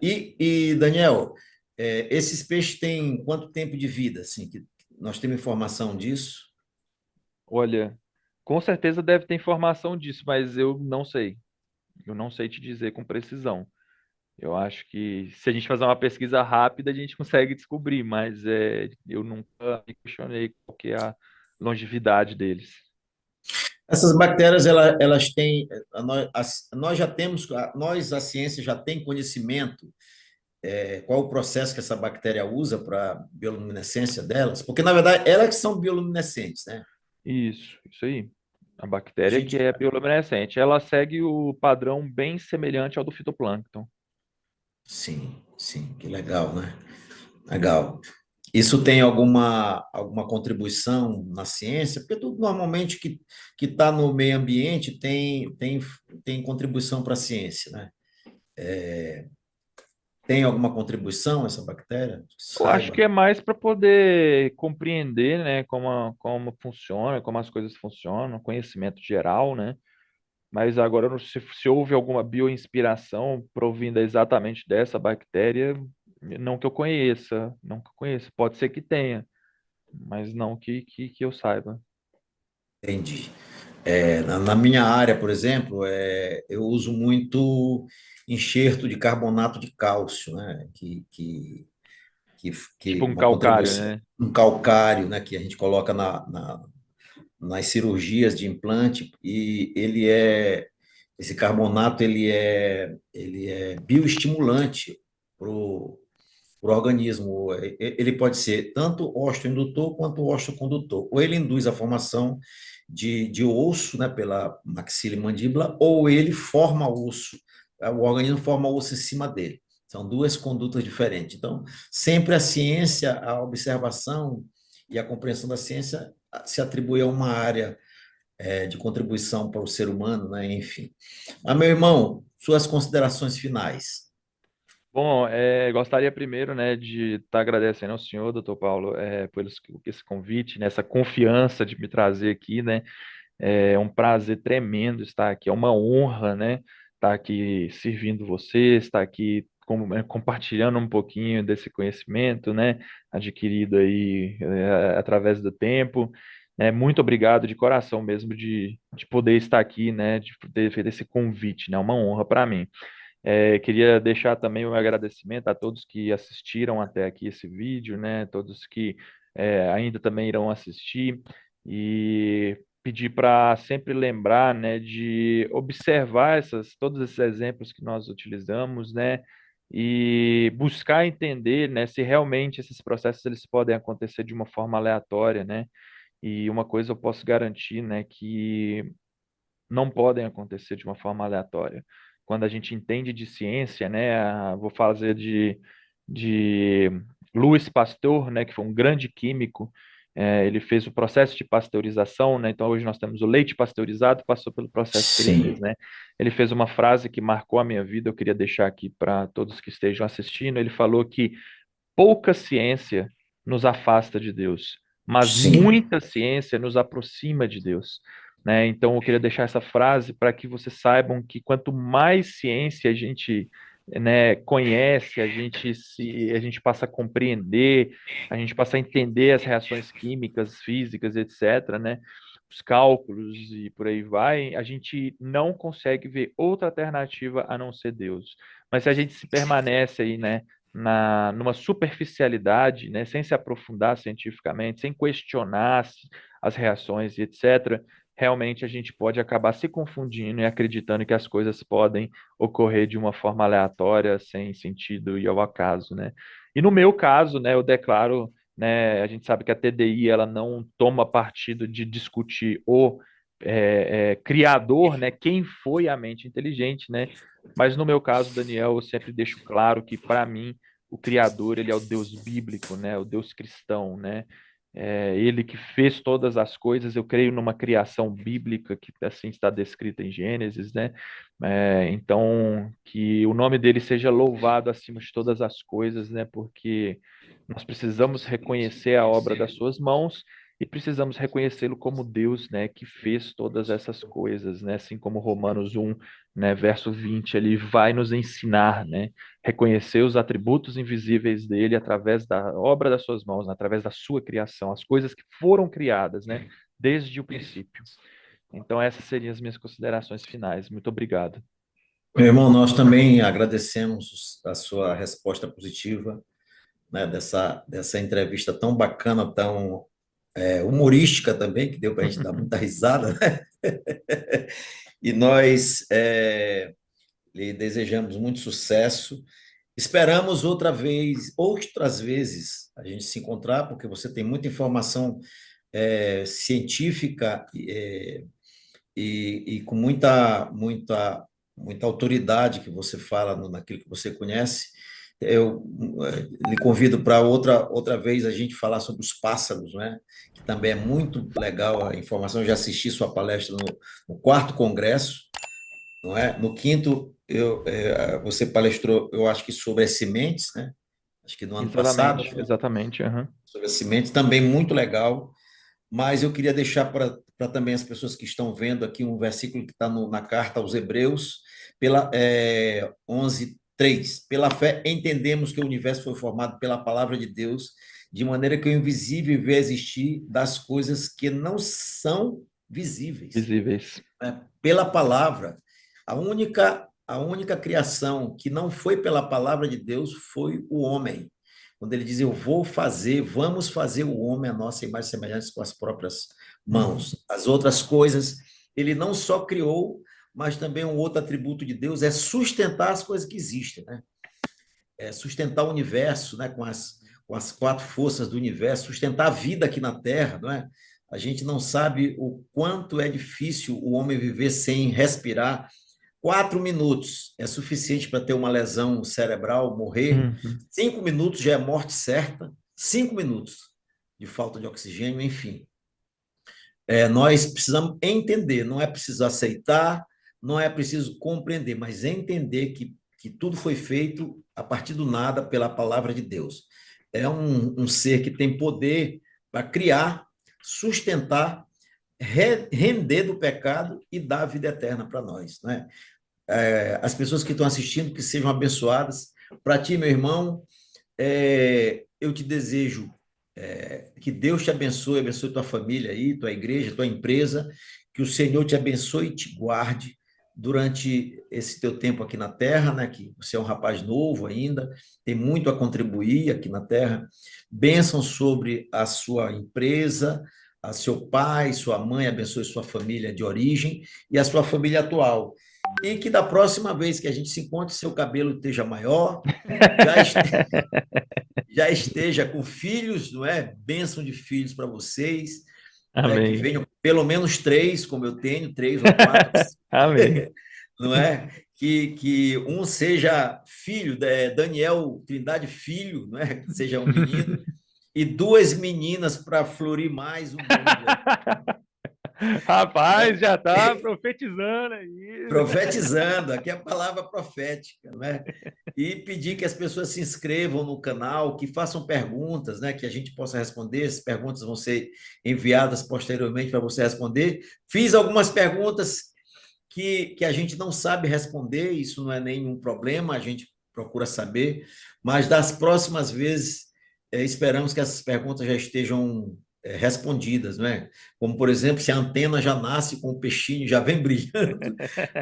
Speaker 2: Daniel, esses peixes têm quanto tempo de vida, assim, que nós temos informação disso?
Speaker 3: Olha, com certeza deve ter informação disso, mas eu não sei. Eu não sei te dizer com precisão. Eu acho que se a gente fazer uma pesquisa rápida, a gente consegue descobrir, mas eu nunca me questionei qual que é a longevidade deles.
Speaker 2: Essas bactérias, elas têm, nós já temos, nós, a ciência já tem conhecimento, qual o processo que essa bactéria usa para a bioluminescência delas, porque, na verdade, elas que são bioluminescentes, né?
Speaker 3: Isso aí. A
Speaker 2: A
Speaker 3: bactéria que
Speaker 2: gente,
Speaker 3: é bioluminescente, ela segue o padrão bem semelhante ao do fitoplâncton.
Speaker 2: sim, sim, que legal, né? Legal. Isso tem alguma contribuição na ciência? Porque tudo normalmente que está no meio ambiente tem contribuição para a ciência, né? Tem alguma contribuição essa bactéria?
Speaker 3: Eu acho que
Speaker 2: Saiba.
Speaker 3: é mais para poder compreender, né, como funciona, como as coisas funcionam, conhecimento geral, né? Mas agora, eu não sei se houve alguma bioinspiração provinda exatamente dessa bactéria, não que eu conheça, não que eu conheça. Pode ser que tenha, mas não que eu saiba.
Speaker 2: Entendi. Na minha área, por exemplo, eu uso muito enxerto de carbonato de cálcio, né? Que
Speaker 3: Tipo um
Speaker 2: uma
Speaker 3: calcário,
Speaker 2: contribuição,
Speaker 3: né?
Speaker 2: um calcário, né? Que a gente coloca nas cirurgias de implante e esse carbonato ele é bioestimulante para o organismo. Ele pode ser tanto osteoindutor quanto osteocondutor. Ou ele induz a formação de osso, né, pela maxila e mandíbula, ou ele forma osso. O organismo forma osso em cima dele. São duas condutas diferentes. Então, sempre a ciência, a observação e a compreensão da ciência se atribui a uma área de contribuição para o ser humano, né? Enfim. Mas, meu irmão, suas considerações finais.
Speaker 3: Bom, gostaria primeiro, né, de estar agradecendo ao senhor, doutor Paulo, por esse convite, né, essa confiança de me trazer aqui, né? É um prazer tremendo estar aqui, é uma honra, né? Estar aqui servindo você, estar aqui compartilhando um pouquinho desse conhecimento, né? Adquirido aí através do tempo. Muito obrigado de coração mesmo de poder estar aqui, né? De poder feito esse convite, né? Uma honra para mim. Queria deixar também um agradecimento a todos que assistiram até aqui esse vídeo, né? Todos que ainda também irão assistir e pedir para sempre lembrar, né, de observar todos esses exemplos que nós utilizamos, né? e buscar entender, né, se realmente esses processos eles podem acontecer de uma forma aleatória, né? E uma coisa eu posso garantir, né, que não podem acontecer de uma forma aleatória. Quando a gente entende de ciência, né, vou fazer de Louis Pasteur, né, que foi um grande químico, ele fez o processo de pasteurização, né, então hoje nós temos o leite pasteurizado, passou pelo processo que ele fez,
Speaker 2: Sim,
Speaker 3: né. Ele fez uma frase que marcou a minha vida, eu queria deixar aqui para todos que estejam assistindo, ele falou que pouca ciência nos afasta de Deus, mas
Speaker 2: sim,
Speaker 3: muita ciência nos aproxima de Deus, né? Então, eu queria deixar essa frase para que vocês saibam que quanto mais ciência a gente, né, conhece, a gente passa a compreender, a gente passa a entender as reações químicas, físicas, etc., né? Os cálculos e por aí vai, a gente não consegue ver outra alternativa a não ser Deus. Mas se a gente se permanece aí, né, numa superficialidade, né, sem se aprofundar cientificamente, sem questionar as reações e etc., realmente a gente pode acabar se confundindo e acreditando que as coisas podem ocorrer de uma forma aleatória, sem sentido e ao acaso, né? E no meu caso, né, eu declaro, né, a gente sabe que a TDI ela não toma partido de discutir o criador, né, quem foi a mente inteligente, né? Mas no meu caso, Daniel, eu sempre deixo claro que para mim o Criador, ele é o Deus bíblico, né? O Deus cristão, né? É ele que fez todas as coisas. Eu creio numa criação bíblica que assim está descrita em Gênesis, né? Então, que o nome dele seja louvado acima de todas as coisas, né? Porque nós precisamos reconhecer a obra das suas mãos e precisamos reconhecê-lo como Deus, né? Que fez todas essas coisas, né? Assim como Romanos 1, né? Verso 20, ele vai nos ensinar, né? Reconhecer os atributos invisíveis dele através da obra das suas mãos, né, através da sua criação, as coisas que foram criadas, né, desde o princípio. Então, essas seriam as minhas considerações finais. Muito obrigado.
Speaker 2: meu irmão, nós também agradecemos a sua resposta positiva, né, dessa entrevista tão bacana, tão humorística também, que deu para a gente dar muita risada, né? E nós lhe desejamos muito sucesso. Esperamos outras vezes, a gente se encontrar, porque você tem muita informação científica e com muita autoridade que você fala naquilo que você conhece. Eu lhe convido para outra vez a gente falar sobre os pássaros, né? Que também é muito legal a informação. Eu já assisti sua palestra no quarto congresso, não é? No quinto, você palestrou, eu acho que sobre as sementes, né? Acho que no ano passado,
Speaker 3: Exatamente, exatamente. Aham.
Speaker 2: sobre as sementes, também muito legal. Mas eu queria deixar para também as pessoas que estão vendo aqui um versículo que está na carta aos Hebreus, 11:3. Pela fé entendemos que o universo foi formado pela palavra de Deus, de maneira que o invisível vê existir das coisas que não são visíveis.
Speaker 3: Visíveis.
Speaker 2: Pela palavra, a única criação que não foi pela palavra de Deus foi o homem. Quando ele diz, vamos fazer o homem a nossa imagem e semelhança com as próprias mãos. As outras coisas, ele não só criou, mas também um outro atributo de Deus é sustentar as coisas que existem, né? É sustentar o universo, né? Com as quatro forças do universo, sustentar a vida aqui na Terra, não é? A gente não sabe o quanto é difícil o homem viver sem respirar. 4 minutos é suficiente para ter uma lesão cerebral, morrer.
Speaker 3: Uhum.
Speaker 2: 5 minutos já é morte certa. 5 minutos de falta de oxigênio, enfim. Nós precisamos entender, não é preciso aceitar, não é preciso compreender, mas entender que tudo foi feito a partir do nada pela palavra de Deus. É um ser que tem poder para criar, sustentar, render do pecado e dar a vida eterna para nós, né? As pessoas que estão assistindo, que sejam abençoadas. Para ti, meu irmão, eu te desejo que Deus te abençoe tua família aí, tua igreja, tua empresa, que o Senhor te abençoe e te guarde durante esse teu tempo aqui na Terra, né? Que você é um rapaz novo ainda, tem muito a contribuir aqui na Terra. Bênção sobre a sua empresa, a seu pai, sua mãe, abençoe sua família de origem e a sua família atual. E que da próxima vez que a gente se encontre, seu cabelo esteja maior, já esteja com filhos, não é? Bênção de filhos para vocês, né? Que
Speaker 3: Amém.
Speaker 2: venham pelo menos 3, como eu tenho, 3 ou 4,
Speaker 3: Amém.
Speaker 2: não é? Que um seja filho, Daniel Trindade filho, não é? Que seja um menino, e 2 meninas para florir mais o mundo.
Speaker 3: Rapaz, já tá profetizando aí.
Speaker 2: Profetizando, aqui é a palavra profética, não é? E pedir que as pessoas se inscrevam no canal, que façam perguntas, né? Que a gente possa responder. As perguntas vão ser enviadas posteriormente para você responder. Fiz algumas perguntas que a gente não sabe responder, isso não é nenhum problema, a gente procura saber, mas das próximas vezes esperamos que essas perguntas já estejam respondidas, não é? Como, por exemplo, se a antena já nasce com o peixinho, já vem brilhando,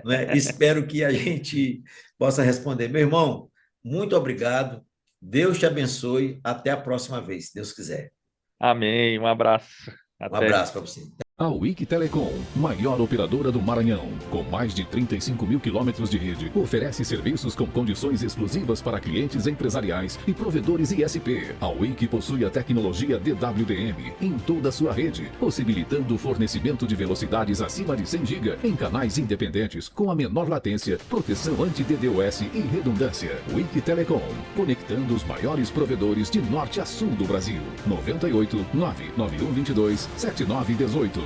Speaker 2: não é? Espero que a gente possa responder. Meu irmão, muito obrigado, Deus te abençoe, até a próxima vez, se Deus quiser.
Speaker 3: Amém, um abraço.
Speaker 2: Um
Speaker 3: Até.
Speaker 2: abraço para você.
Speaker 1: A Wiki Telecom, maior operadora do Maranhão, com mais de 35 mil quilômetros de rede, oferece serviços com condições exclusivas para clientes empresariais e provedores ISP. A Wiki possui a tecnologia DWDM em toda a sua rede, possibilitando o fornecimento de velocidades acima de 100 GB em canais independentes com a menor latência, proteção anti-DDoS e redundância. Wiki Telecom, conectando os maiores provedores de norte a sul do Brasil. 98 99122 7918.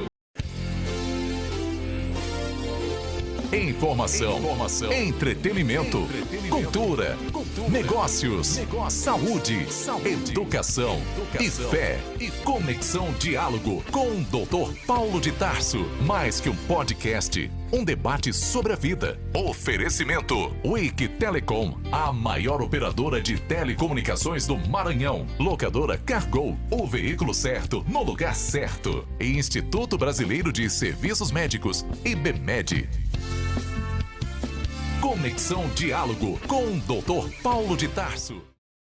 Speaker 1: Informação, entretenimento, cultura, negócios, saúde, educação e fé. Conexão Diálogo com o Dr. Paulo de Tarso. Mais que um podcast, um debate sobre a vida. Oferecimento Wiki Telecom, a maior operadora de telecomunicações do Maranhão. Locadora Cargo, o veículo certo no lugar certo. E Instituto Brasileiro de Serviços Médicos, IBMED. Conexão Diálogo com o Dr. Paulo de Tarso.